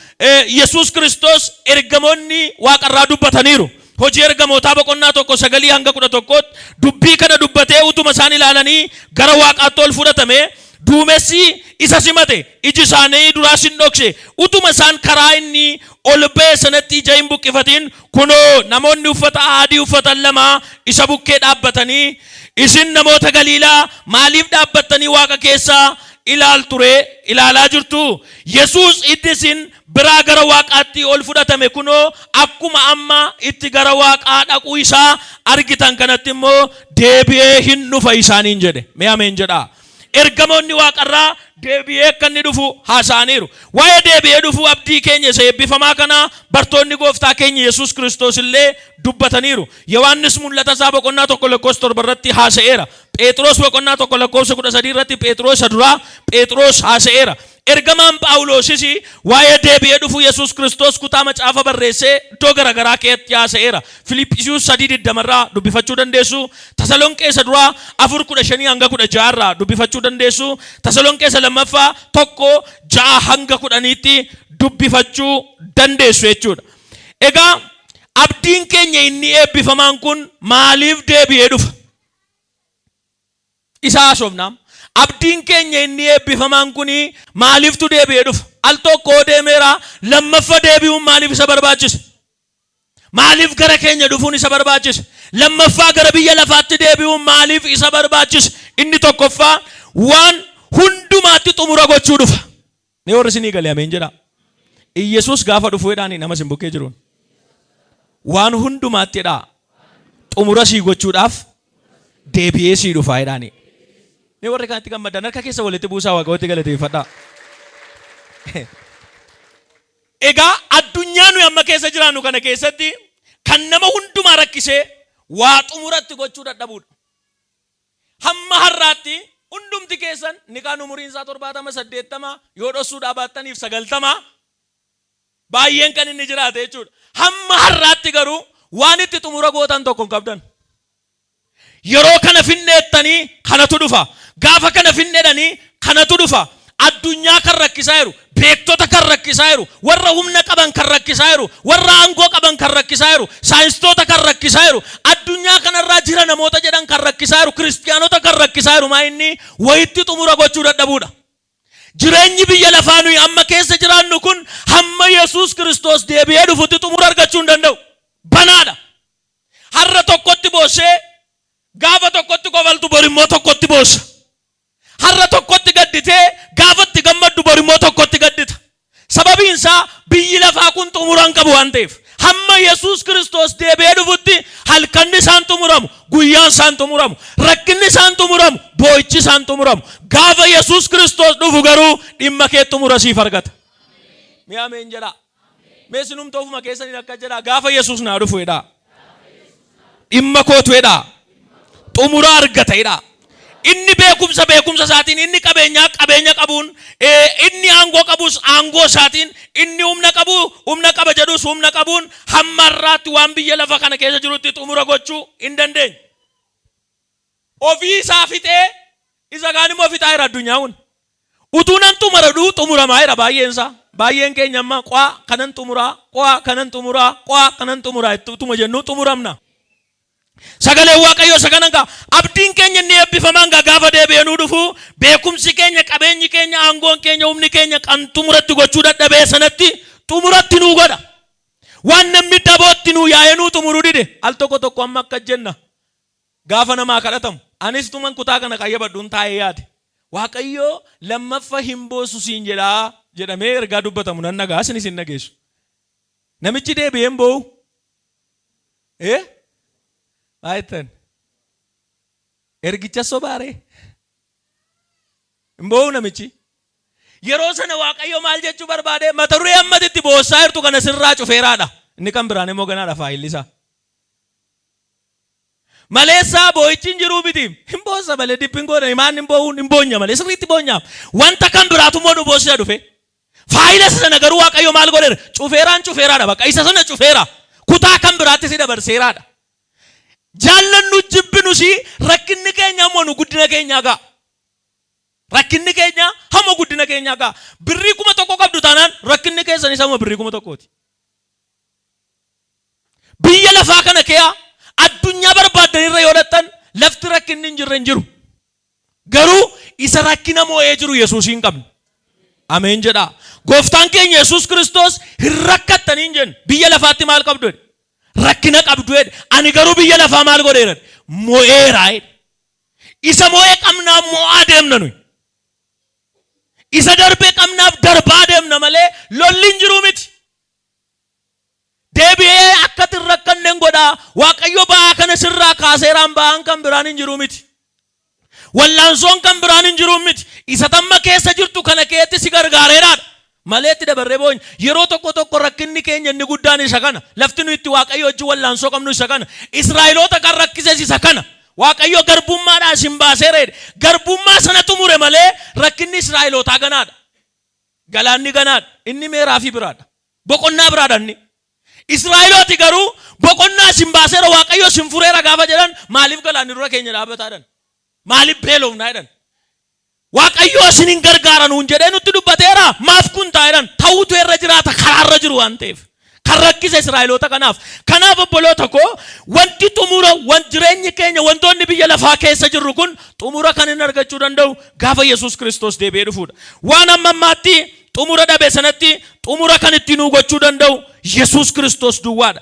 A: Yesuus Kiristoos ergamoonni waaqarraa dubbataniiru. Hojii ergamootaa boqonnaa 1-9 dubbii kana dubbatee utuma isaan ilaalanii gara waaqaatti ol fudhatame duumessi isa simate iji isaanii duraas hin dhokse utuma isaan karaa inni ol ba'e sanatti ija hin buqqifatin kunoo namoonni uffata adii uffatan lama isa bukkee dhaabbatanii isin namoota Galiilaa maaliif dhaabbattanii waaqa keessaa ilaalaa jirtu? Yesuus iddisin biraa gara waaqaatti ol fudhatame kunoo akkuma amma itti gara waaqaa dhaquu isaa argitan kanatti immoo deebi'ee hin dhufa isaaniin jedhe. Mee ameen jedhaa. Ergamoonni waaqarraa deebi'ee akka inni dhufu haasa'aniiru. Waa'ee deebi'ee dhufu abdii keenya isa eebbifamaa kana bartoonni gooftaa keenya Yesuus Kiristoos illee dubbataniiru. Yohaannis mul'ata isaa boqonnaa 1 lakkoofsa 7 irratti haasa'eera. Phexros boqonnaa 1 lakkoofsa 13 irratti Phexros duraa Phexros haasa'eera. Ergamaan Phaawulosis waa'ee deebi'ee dhufu Yesuus Kiristoos kutaa macaafa barreessee iddoo garagaraa keessatti haasa'eera. Filiphisius 3:20 irraa dubbifachuu dandeessu. Tasalonqeessa duraa 4:5-16 irraa dubbifachuu dandeessu. Tasalonqeessa lammaffaa 1:6-10tti dubbifachuu dandeessu jechuudha. Egaa abdiin keenya inni eebbifamaan kun maaliif deebi'ee dhufa? Isa haasofnaam. Abdiin keenya inni eebbifamaan kuni maaliiftu deebi'ee dhufa? Al tokko deemeera lammaffa deebi'uun maaliif isa barbaachise? Maaliif gara keenya dhufuun isa barbaachise? Lammaffaa gara biyya lafaatti deebi'uun maaliif isa barbaachise? Inni tokkoffaa waan hundumaatti xumura gochuu dhufa. Mee warri isinii galee ameen jedhaa. Iyesuus gaafa dhufuudhaan nama isin bukkee jiruun waan hundumaatti jedhaa xumura sii gochuudhaaf deebi'ee sii dhufaa jedhaani. Mee warri kanatti gammadan harka keessa walitti buusaa Waaqayyotti galateeffadhaa. Egaa addunyaa nuyi amma keessa jiraannu kana keessatti kan nama hundumaa rakkisee waa xumuratti gochuu dadhabuudha. Hamma har'aatti hundumti keessan ni kaan umuriin isaa 70 80 yoo dhossuudhaa baattaniif 90 baay'een kan inni jiraate jechuudha. Hamma har'aatti garuu waan itti xumura gootan tokko hin qabdan. Yeroo kana finneettanii kanatu dhufa. Gaafa kana finneedhanii kanatu dhufa. Addunyaa kan rakkisaa jiru, beektota kan rakkisaa jiru, warra humna qaban kan rakkisaa jiru, warra aangoo qaban kan rakkisaa jiru, saayinsistoota kan rakkisaa jiru, addunyaa kanarraa jira namoota jedhan kan rakkisaa jiru, kiristiyaanota kan rakkisaa jiru. Maa inni wayitti xumura gochuu dadhabuudha. Jireenyi biyya lafaa nuyi amma keessa jiraannu kun hamma Yesuus Kiristoos deebi'ee dhufutti xumura argachuu hin danda'u. Banaadha. Har'a tokkotti boossee gaafa tokkotti kofaltu borimmoo tokkotti boossa. Har'a tokkotti gadditee gaafatti gammaddu borimmoo tokkotti gaddita. Sababiin isaa biyyi lafaa kun xumura hin qabu waan ta'eef. Hamma Yesuus Kiristoos deebi'ee dhufutti halkanni isaan xumuramu, guyyaan isaan xumuramu, rakkinni isaan xumuramu, boo'ichi isaan xumuramu. Gaafa Yesuus Kiristoos dhufu garuu dhimma kee xumura siif argata. Mee ameen jedhaa. Mee sinumta ofuma keessaniin akka jedhaa gaafa Yesuus naa dhufu jedhaa. Dhimma kootu jedhaa. Xumura argata jedhaa. Inni beekumsa isaatiin, inni qabeenya qabuun, inni aangoo qabus aangoo isaatiin, inni humna qaba jedhus humna qabuun hamma har'aatti waan biyya lafa kana keessa jirutti xumura gochuu hin dandeenye. Ofii isaa fixee isa kaan immoo fixaa jira addunyaa kun. Utuu nan xumuradhu xumuramaa jira baay'een isaa. Baay'een keenya amma qo'aa kanan xumuraa ittuma jennu xumuramna. Sagalee Waaqayyoo saganan ka abdiin keenya inni eebbifamaan gaafa deebi'ee nu dhufu beekumsi keenya, qabeenyi keenya, aangoon keenya, humni keenya kan xumuratti gochuu dadhabee sanatti xumuratti nu godha. Waan namni dabootti nu yaa'ee nu xumuruu dide al tokko amma akka jenna gaafa namaa kadhatamu anis tuman kutaa kana qayyabadhuun taa'ee yaade Waaqayyoo lammaffa hin boossu siin jedhaa jedhamee ergaa dubbatamu nan nagaa isinis hin nageessu. Namichi deebi'ee hin boo'u. Aitan ergicha sobaaree hin boo'u namichi. Yeroo sana Waaqayyo maal jechuu barbaade mata duree ammatitti boossaa jirtu kana sirraa cufeeraadha. Inni kan biraan immoo ganaadha faayilli isaa. Maleessaa boo'ichi hin jiruu miti. Hin boossa malee dibbiin godhan himaan hin boo'uun hin boonya malee sirriitti boonyaaf. Wanta kan biraatu immoo nu boossisa dhufe. Faayila sana garuu Waaqayyo maal godheera? Cufeeraadha bakka isa sana cufeera. Kutaa kan biraatti si dabarseeraadha. Jaallannu jibbinusi rakkinni keenya ammoo nu guddina keenyaa ga'a. Rakkinni keenya hamma guddina keenyaa ga'a. Birrii 1,000 qabdu taanaan rakkinni keessan isa ammoo birrii 1,000ti. Biyya lafaa kana keeyaa addunyaa barbaaddanirra yoo dhattan lafti rakkinni hin jirre hin jiru. Garuu isa rakkina moo'ee jiru Yesuus hin qabne. Ameen jedhaa. Gooftaan keenya Yesuus Kiristoos hin rakkattanii hin jennu. Biyya lafaatti maal qabdu? Rakkina qabdu jedhe. Ani garuu biyya lafaa maal godheera? Moo'eera jedhe. Isa moo'ee qabnaaf moo'aa deemna nuyi. Isa darbee qabnaaf darbaa deemna malee lolli hin jiru miti. Deebi'ee akkati hin rakkanne godhaa. Waaqayyo ba'aa kana sirraa kaaseeraan ba'aan kan biraan hin jiru miti. Wallaansoon kan biraan hin jiru miti. Isa tamma keessa jirtu kana keetti si gargaareeraadha. Maleetti dabarree boonya yeroo tokko rakkinni keenya inni guddaan isa kana. Lafti nu itti Waaqayyo wajjin wallaansoo qabnu isa kana. Israa'eloota kan rakkises isa kana. Waaqayyo garbummaadhaan isin baaseera jedhe. Garbummaa sana xumure malee rakkinni Israa'elootaa ganaadha. Galaanni ganaadha. Inni meeraa fi biraadha. Boqonnaa biraadha inni. Israa'elooti garuu boqonnaa isin baaseera Waaqayyo isin fureera gaafa jedhan maaliif galaanni dura keenya dhaabataadhan? Maaliif beelofnaa jedhan? Waaqayyo isin hin gargaara nuun jedhee nutti dubbateera. Maaf kun taa'edhan ta'uutu irra jiraata karaarra jiru waan ta'eef. Kan rakkise Israa'eloota kanaaf. Kanaaf obboloota koo wanti xumura jireenyi keenya wantoonni biyya lafaa keessa jirru kun xumura kan hin argachuu danda'u gaafa Yesuus Kiristoos deebi'ee dhufuudha. Waan ammaatti xumura dhabe sanatti xumura kan itti nuu gochuu danda'u Yesuus Kiristoos duwwaadha.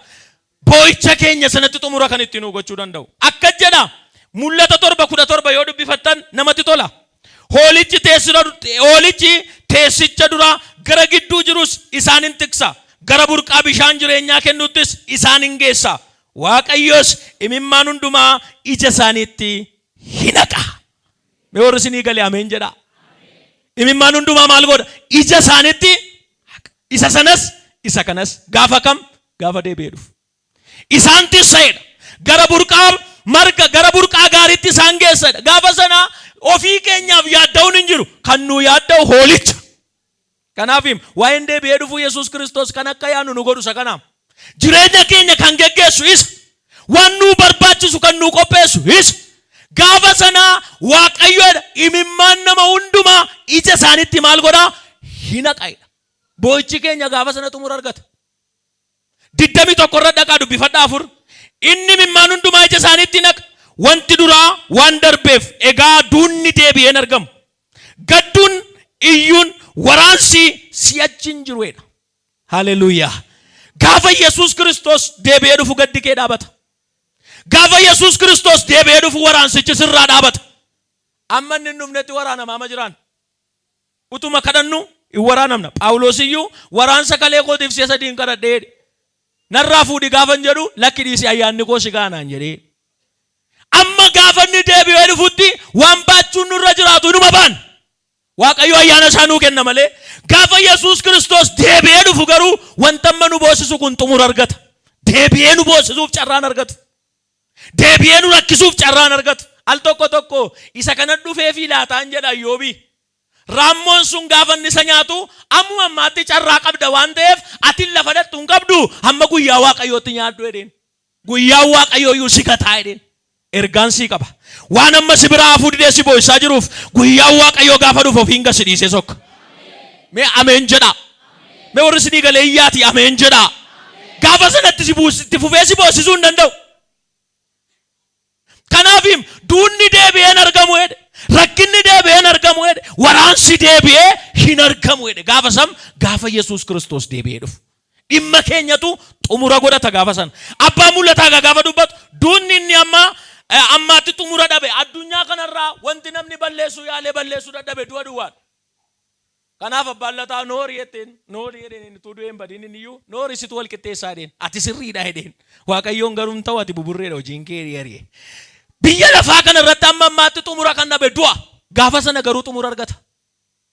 A: boo'icha keenya sanatti xumura kan itti nu gochuu danda'u. Akka jedha mul'ata 7:17 yoo dubbifattan namatti tola. Hoolichi teessicha dura gara gidduu jirus isaan hin tiksa. Gara burqaa bishaan jireenyaa kennuuttis isaan hin geessa. Waaqayyos imimmaan hundumaa ija isaaniitti hin haqa. Mee warri isinii galee ameen jedha. Imimmaan hundumaa maal godha? Ija isaaniitti haqa. Isa sanas isa kanas gaafa kam? Gaafa deebi'ee dhufu. Isaan tisseedha. Gara burqaa gaariitti isaan geessadha. Gaafa sana ofii keenyaaf yaadda'uun hin jiru. Kan nu yaadda'u hoolicha. Kanaaf waa'een deebi'ee dhufu Yesuus Kiristoos kan akka yaanu nu godhu isa kanaaf. Jireenya keenya kan geggeessu isa. Waan nu barbaachisu kan nu qopheessu isa. Gaafa sana Waaqayyoodha imimmaan nama hundumaa ija isaaniitti maal godhaa? Hin haqaidha. Boo'ichi keenya gaafa sana xumura argata. 21 irra dhaqaa dubbifadhaa 4. Inni imimmaan hundumaa ija isaaniitti naqa. Wanti duraa waan darbeef egaa duunni deebi'een argamu. Gadduun iyyuun waraansi si'achi hin jiruudha. Haleluuyaa. Gaafa Yesuus Kiristoos deebi'ee dhufu gaddi kee dhaabata. Gaafa Yesuus Kiristoos deebi'ee dhufu waraansichi sirraa dhaabata. Amma inni dhumnetti waraanamaa ma jiraan? Utuma kadhannu hin waraanamna. Phaawulos iyyuu waraansa kalee kootiif si'a 3 kadhadhee narraa fuudhi gaafan jedhu lakki dhiisi ayyaanni koo si gaanaan jedhee. Amma gaafa inni deebi'ee dhufutti waan baachuun nurra jiraatu numa baan. Waaqayyo ayyaana isaa nuu kenna malee. Gaafa Yesuus Kiristoos deebi'ee dhufu garuu wanta amma nu boosisu kun xumura argata. Deebi'ee nu boosisuuf carraan argatu. Deebi'ee nu rakkisuuf carraan argatu. Al tokko isa kana dhufee fi laataan jedha Iyyoobii. Raammoon sun gaafa inni isa nyaatu ammuma ammaatti carraa qabda waan ta'eef ati lafa dhattu hin qabdu hamma guyyaa Waaqayyootti nyaaddu jedheen. Guyyaa Waaqayyoo iyyuu si gataa jedheen. Ergaan sii qaba. Waan amma si biraa hafuu didee si boo'isaa jiruuf guyyaa Waaqayyoo gaafa dhufu ofiin gasi dhiisee sokka. Mee ameen jedha. Mee warri isinii galee iyyaati ameen jedha. Gaafa sanatti itti fufee si boosisuu hin danda'u. Kanaaf duunni deebi'een argamu jedhe. Rakkinni deebi'een argamu jedhe. Waraansi deebi'ee hin argamu jedhe. Gaafa Yesuus Kiristoos deebi'ee dhufu. Dhimma keenyatu xumura godhata gaafa sana. Abbaan mul'ataa gaafa dubbatu duunni inni ammaatti xumura dhabe. Addunyaa kanarraa wanti namni balleessuu yaalee balleessuu dadhabe du'a duwwaadha. Kanaaf abbaan lataa noorii jedheen utuu du'een badiin inni iyyuu noorii situ wal qixxeessaa jedheen. Ati sirriidha jedheen. Waaqayyoon garuu hin ta'u ati buburreedha hojiin kee ari'e. Biyya lafaa kanarratti ammaatti xumura kan dhabe du'a. Gaafa sana garuu xumura argata.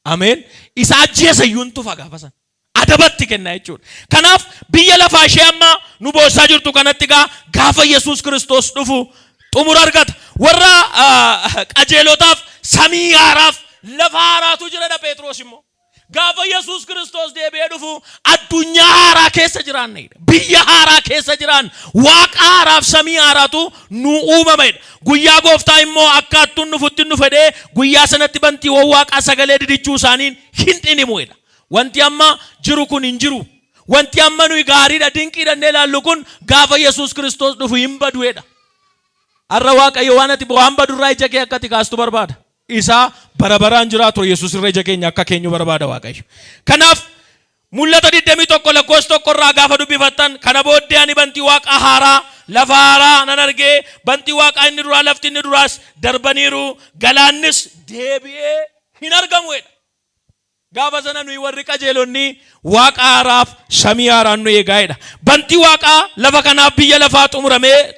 A: Ameen. Isa ajjeesa iyyuu hin tufa gaafa sana. Adabatti kenna jechuudha. Kanaaf biyya lafaa ishee amma nu boossaa jirtu kanatti gaafa Yesuus Kiristoos dhufu xumura argata. Warra qajeelotaaf samii haaraaf lafa haaraatu jira Phexros immoo. Gaafa Yesuus Kiristoos deebi'ee dhufu addunyaa haaraa keessa jiraannedha. Biyya haaraa keessa jiraan waaqa haaraaf samii haaraatu nu uumamedha. Guyyaa gooftaa immoo akka attuun nufutti nu fedhee guyyaa sanatti bantiiwwan waaqaa sagalee didichuu isaaniin hin dhinimuudha. Wanti amma jiru kun hin jiru. Wanti amma nuyi gaariidha dinqiidhannee ilaallu kun gaafa Yesuus Kiristoos dhufu hin baduudha. Har'a Waaqayyo waan ati waan badurraa ija kee akka ati kaastu barbaada. Isaa bara baraan jiraatu Yesuus irra ija keenya akka keenyu barbaada Waaqayyo. Kanaaf mul'ata 21 lakkoofsa 1 irraa gaafa dubbifattan kana booddee ani bantii waaqa haaraa lafa haaraa nan argee bantii waaqaa inni duraa lafti inni duraas darbaniiru galaannis deebi'ee hin argamuudha. Gaafa sana nuyi warri qajeelonni waaqa haaraaf samii haaraan nu eegaa'edha. Bantii waaqaa lafa kanaaf biyya lafaa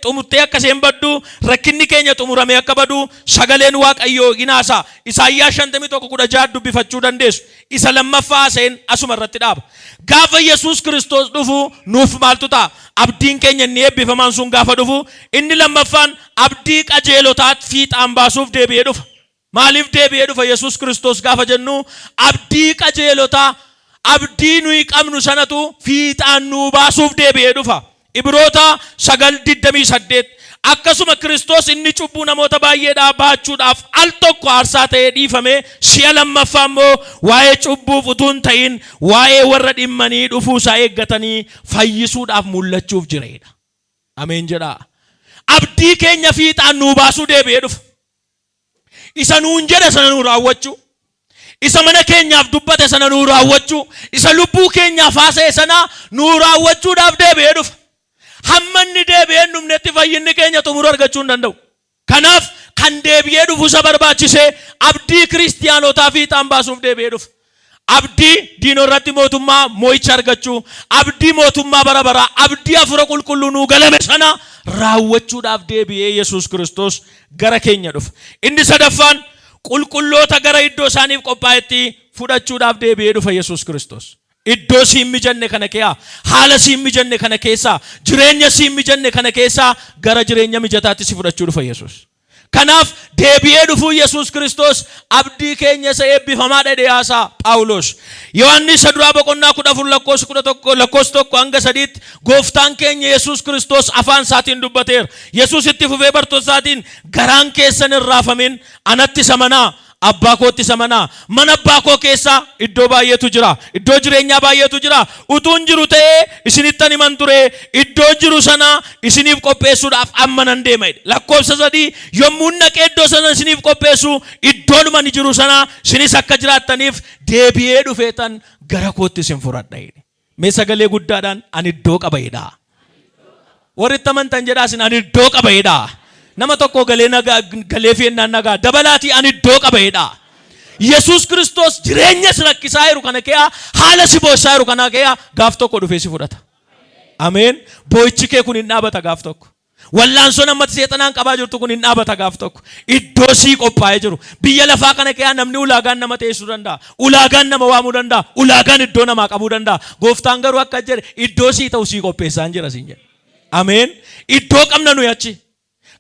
A: xumurtee akka isheen baddu rakkinni keenya xumuramee akka badu sagaleen Waaqayyoo ginaasa. Isaayyaa 51:16 dubbifachuu dandeessu. Isa lammaffaa seen asuma irratti dhaaba. Gaafa Yesuus Kiristoos dhufu nuuf maaltu ta'a? Abdiin keenya inni eebbifamaan sun gaafa dhufu inni lammaffaan abdii qajeelotaat fiixaan baasuuf deebi'ee dhufa. Maaliif deebi'ee dhufa Yesuus Kiristoos gaafa jennu abdii qajeelotaa abdii nuyi qabnu sanatu fiixaan nu baasuuf deebi'ee dhufa. Ibroota 9:28 akkasuma Kiristoos inni cubbuu namoota baay'eedhaa baachuudhaaf al tokko aarsaa ta'ee dhiifame si'a lammaffaa immoo waa'ee cubbuuf utuu hin ta'in waa'ee warra dhimmanii dhufuu isaa eeggatanii fayyisuudhaaf mul'achuuf jireedha. Ameen jedhaa. Abdii keenya fiixaan nu baasuu deebi'ee dhufa. Isa nuun jedhe sana nu raawwachuu. Isa mana keenyaaf dubbate sana nu raawwachuu. Isa lubbuu keenyaaf haasa'e sana nu raawwachuudhaaf deebi'ee dhufa. hammanni deebi'een dhumnetti fayyinni keenya xumura argachuu hin danda'u. Kanaaf kan deebi'ee dhufu isa barbaachise abdii kiristiyaanotaa fiixaan baasuuf deebi'ee dhufa. Abdii diinoo irratti mootummaa moo'icha argachuu, abdii mootummaa bara baraa, abdii hafuura qulqulluu nuu galame sana raawwachuudhaaf deebi'ee Yesuus Kiristoos gara keenya dhufa. Inni sadaffaan qulqulloota gara iddoo isaaniif qophaa'etti fudhachuudhaaf deebi'ee dhufa Yesuus Kiristoos. Iddoo siin mijanne kana keessa, haala siin mijanne kana keessa, jireenya siin mijanne kana keessa gara jireenya mijataatti si fudhachuu dhufa Yesuus. Kanaaf deebi'ee dhufuu Yesuus Kiristoos abdii keenya isa eebbifamaa dhedheeyaasaa Phaawulos. Yohannis duraa boqonnaa 14 lakkoofsa 1 hanga 3tti gooftaan keenya Yesuus Kiristoos afaan isaatiin dubbateera. Yesuus itti fufee bartoota isaatiin garaan keessan hin raafamin, anatti isa amanaa, abbaa kootti isa amanaa. Mana abbaa koo keessa iddoo baay'eetu jira, iddoo jireenyaa baay'eetu jira. Utuun jiru ta'ee isinittan himan ture, iddoo jiru sana isiniif qopheessuudhaaf amma nan deema. Lakkoofsa 3 yommuu dhaqee iddoo sana isiniif qopheessu, iddoodhuma ni jiru sana isinis akka jiraattaniif deebi'ee dhufeetan gara kootti isin fudhadha. Mee sagalee guddaadhaan ani iddoo qabeedha. Warri itti amantan jedhaasin ani iddoo qabeedha. Nama tokko galee fiennaan nagaa dabalaatii ani iddoo qabeedha. Yesuus Kiristoos jireenya si rakkisaa jiru kana keessa, haala si boossaa jiru kana keessa gaaf tokko dhufee si fudhata. Ameen. Boo'ichi kee kun hin dhaabata gaaf tokko. Wallaansoo namatti seexanaan qabaa jirtu kun hin dhaabata gaaf tokko. Iddoo sii qophaa'ee jiru. Biyya lafaa kana keessa namni ulaagaan nama teessuu danda'a. Ulaagaan nama waamuu danda'a. Ulaagaan iddoo namaa qabuu danda'a. Gooftaan garuu akka jedhe iddoo sii ta'u sii qopheessaan jira siin jedhe. Ameen. Iddoo qabna nuyi achi.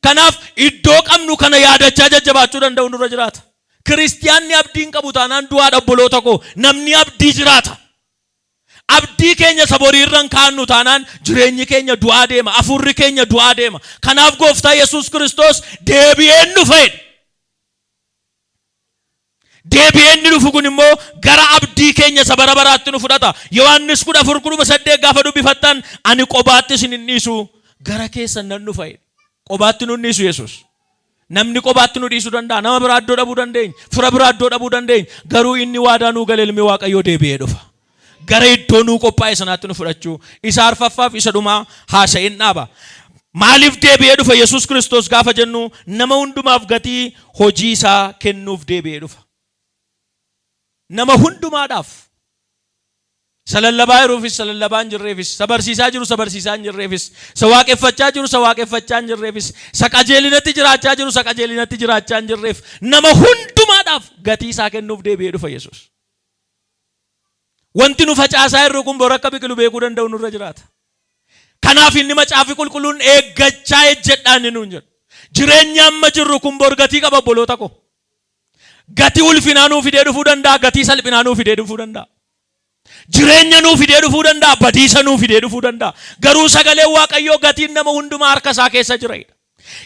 A: Kanaaf iddoo qabnu kana yaadachaa jajjabaachuu danda'u nurra jiraata. Kiristiyaanni abdiin qabu taanaan du'aa obboloota koo namni abdii jiraata. Abdii keenya saborii irraan kaannu taanaan jireenyi keenya du'aa deema, afurri keenya du'aa deema. Kanaaf gooftaa Yesuus Kiristoos deebi'een dhufe. Deebi'een dhufu kun immoo gara abdii keenya isa bara baraatti nu fudhata. Yohannis 14:8 gaafa dubbifattan ani qobaatti isin hin dhiisu gara keessan nan dhufa. Qobaatti nu dhiisu Yesuus. Namni qobaatti nu dhiisuu danda'a. Nama biraa iddoo dhabuu dandeenya. Fira biraa iddoo dhabuu dandeenya. Garuu inni waadaa nuu galee ilmi Waaqayyoo deebi'ee dhufa. Gara iddoo nuu qophaa'e sanaatti nu fudhachuu. Isa arfaffaaf isa dhumaa haasa'in dhaaba. Maaliif deebi'ee dhufa Yesuus Kiristoos gaafa jennu nama hundumaaf gatii hojii isaa kennuuf deebi'ee dhufa. Nama hundumaadhaaf. Salallabaa jiruufis salallabaa hin jirreefis, sabarsiisaa jiru sabarsiisaa hin jirreefis, sawaaqeffachaa jiru sawaaqeffachaa hin jirreefis, saqajeelinatti jiraachaa jiru saqajeelinatti jiraachaa hin jirreef nama hundumaadhaaf gatii isaa kennuuf deebi'ee dhufa Yesuus. Wanti nu facaasaa jirru kun bor akka biqilu beekuu danda'u nurra jiraata. Kanaaf inni macaafi qulqulluun eeggachaa ejjedhaan inni nuun jedhu. Jireenya amma jirru kun bor gatii qaba obboloota koo. Gatii ulfinaa nuu fidee dhufuu danda'a, gatii salphinaa nuu fidee dhufuu danda'a. Jireenya nuu fidee dhufuu danda'a, badiisa nuu fidee dhufuu danda'a. Garuu sagaleen Waaqayyoo gatiin nama hundumaa harka isaa keessa jira.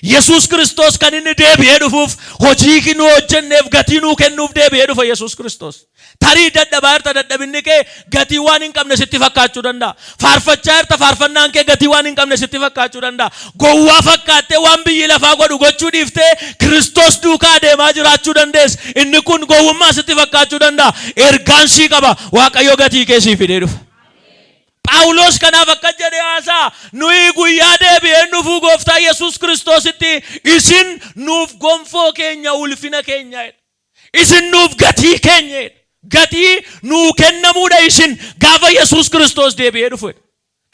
A: Yesuus Kiristoos kan inni deebi'ee dhufuuf hojii nu hojjenneef gatii nuu kennuuf deebi'ee dhufa Yesuus Kiristoos. Tarii dadhabaa jirta, dadhabinni kee gatii waan hin qabne sitti fakkaachuu danda'a. Faarfachaa jirta, faarfannaan kee gatii waan hin qabne sitti fakkaachuu danda'a. Gowwaa fakkaattee waan biyyi lafaa godhu gochuu dhiiftee Kiristoos duukaa deemaa jiraachuu dandeessa. Inni kun gowwummaa sitti fakkaachuu danda'a. Ergaan sii qaba. Waaqayyo gatii kee sii fidee dhufa. Phaawulos kanaaf akka jedhe haasaa nuyi guyyaa deebi'een dhufuu gooftaa Yesuus Kiristoositti isin nuuf gonfoo keenya ulfina keenya. Isin nuuf gatii keenya. Gatii nuu kennamuudha isin gaafa Yesuus Kiristoos deebi'ee dhufe.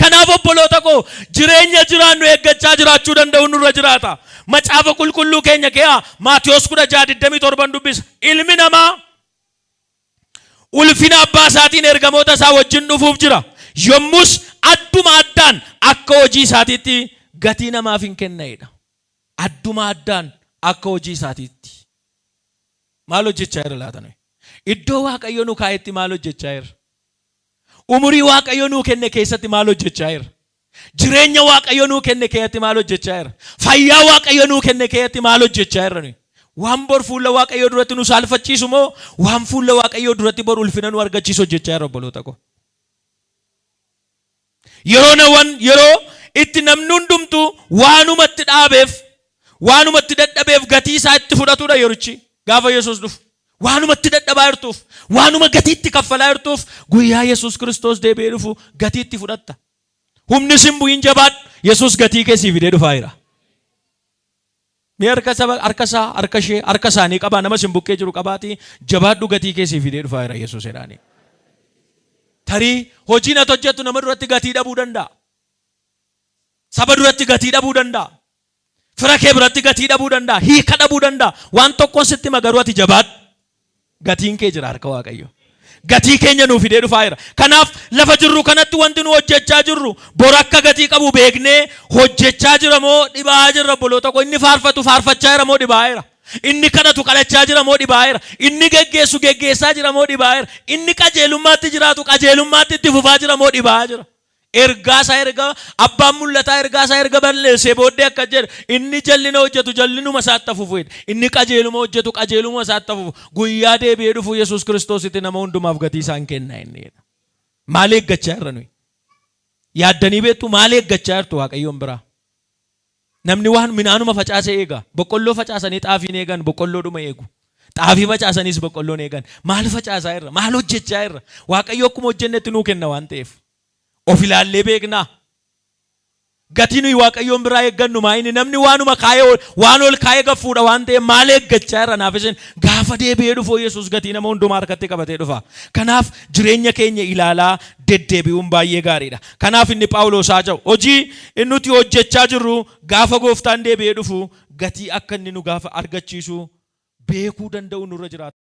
A: Kanaaf obboloota koo jireenya jiraannu eeggachaa jiraachuu danda'u nurra jiraata. Macaafa qulqulluu keenya keessa Maatiyos 16:27 dubbisa. Ilmi namaa ulfina abbaa isaatiin ergamoota isaa wajjin dhufuuf jira. Yommus adduma addaan akka hojii isaatiitti gatii namaaf hin kennaidha. Adduma addaan akka hojii isaatiitti. Maal hojjechaa jira laata nuyi? Iddoo Waaqayyo nu kaa'etti maal hojjechaa jira? Umurii Waaqayyo nu kenne keessatti maal hojjechaa jira? Jireenya Waaqayyo nu kenne keessatti maal hojjechaa jira? Fayyaa Waaqayyo nu kenne keessatti maal hojjechaa jira nuyi? Waan bor fuula Waaqayyo duratti nu saalfachiisu moo waan fuula Waaqayyo duratti bor ulfina nu argachiisu hojjechaa jira obboloota koo? Yeroo itti namni hundumtu waanumatti dhaabeef, waanumatti dadhabeef gatii isaa itti fudhatudha yerichi gaafa Yesuus dhufu. Waanumatti dadhabaa jirtuuf, waanuma gatiitti kaffalaa jirtuuf guyyaa Yesuus Kiristoos deebi'ee dhufu gatiitti fudhatta. Humni simbu hin jabaadhu. Yesuus gatii keessii fidee dhufaa jira. Mee harka isaanii qabaa nama simbukkee jiru qabaati jabaadhu gatii keessii fidee dhufaa jira Yesuus jedhaanii. Tarii hojiin ati hojjettu nama duratti gatii dhabuu danda'a. Saba duratti gatii dhabuu danda'a. Fira kee biratti gatii dhabuu danda'a. Hiika dhabuu danda'a. Waan tokkoon sitti magaruu ati jabaadhu. Gatiin kee jira harka Waaqayyo. Gatii keenya nuuf fidee dhufaa jira. Kanaaf lafa jirru kanatti wanti nu hojjechaa jirru bor akka gatii qabu beeknee hojjechaa jira moo dhibaa jirra bolo tokko inni faarfatu faarfachaa jira moo dhibaa jira. Inni kadhatu kadhachaa jira moo dhibaa jira. Inni geggeessu geggeessaa jira moo dhibaa jira. Inni qajeelummaatti jiraatu qajeelummaatti itti fufaa jira moo dhibaa jira. Ergaasaa erga abbaan mul'ataa ergaasaa erga balleessee booddee akka jedhe inni jallina hojjetu jallinuma isaatti fufu. Inni qajeeluma hojjetu qajeeluma isaatti fufu. Guyyaa deebi'ee dhufu Yesuus Kiristoositti nama hundumaaf gatii isaan kenna inni. Maal eeggachaa jirra nuyi? Yaaddanii beektu maal eeggachaa jirtu Waaqayyoon biraa? Namni waan minaanuma facaasee eega. Boqqolloo facaasanii xaafiin eegan boqqolloodhuma eegu. Xaafii facaasaniis boqqolloon eegan. Maal facaasaa jirra? Maal hojjechaa jirra? Waaqayyo akkuma hojjennetti nuu kenna waan ta'eef. Of ilaallee beeknaa. Gatii nuyi Waaqayyoon biraa eeggannu maayini namni waanuma kaayee waan ol kaayee gaffuudha waan ta'eef maal eeggachaa jirra naaf isin gaafa deebi'ee dhufu Yesuus gatii nama hundumaa harkatti qabatee dhufa. Kanaaf jireenya keenya ilaalaa deddeebi'uun baay'ee gaariidha. Kanaaf inni Phaawulos haa jedhu hojii inni nuti hojjechaa jirru gaafa gooftaan deebi'ee dhufu gatii akka inni nu gaafa argachiisu beekuu danda'u nurra jiraata.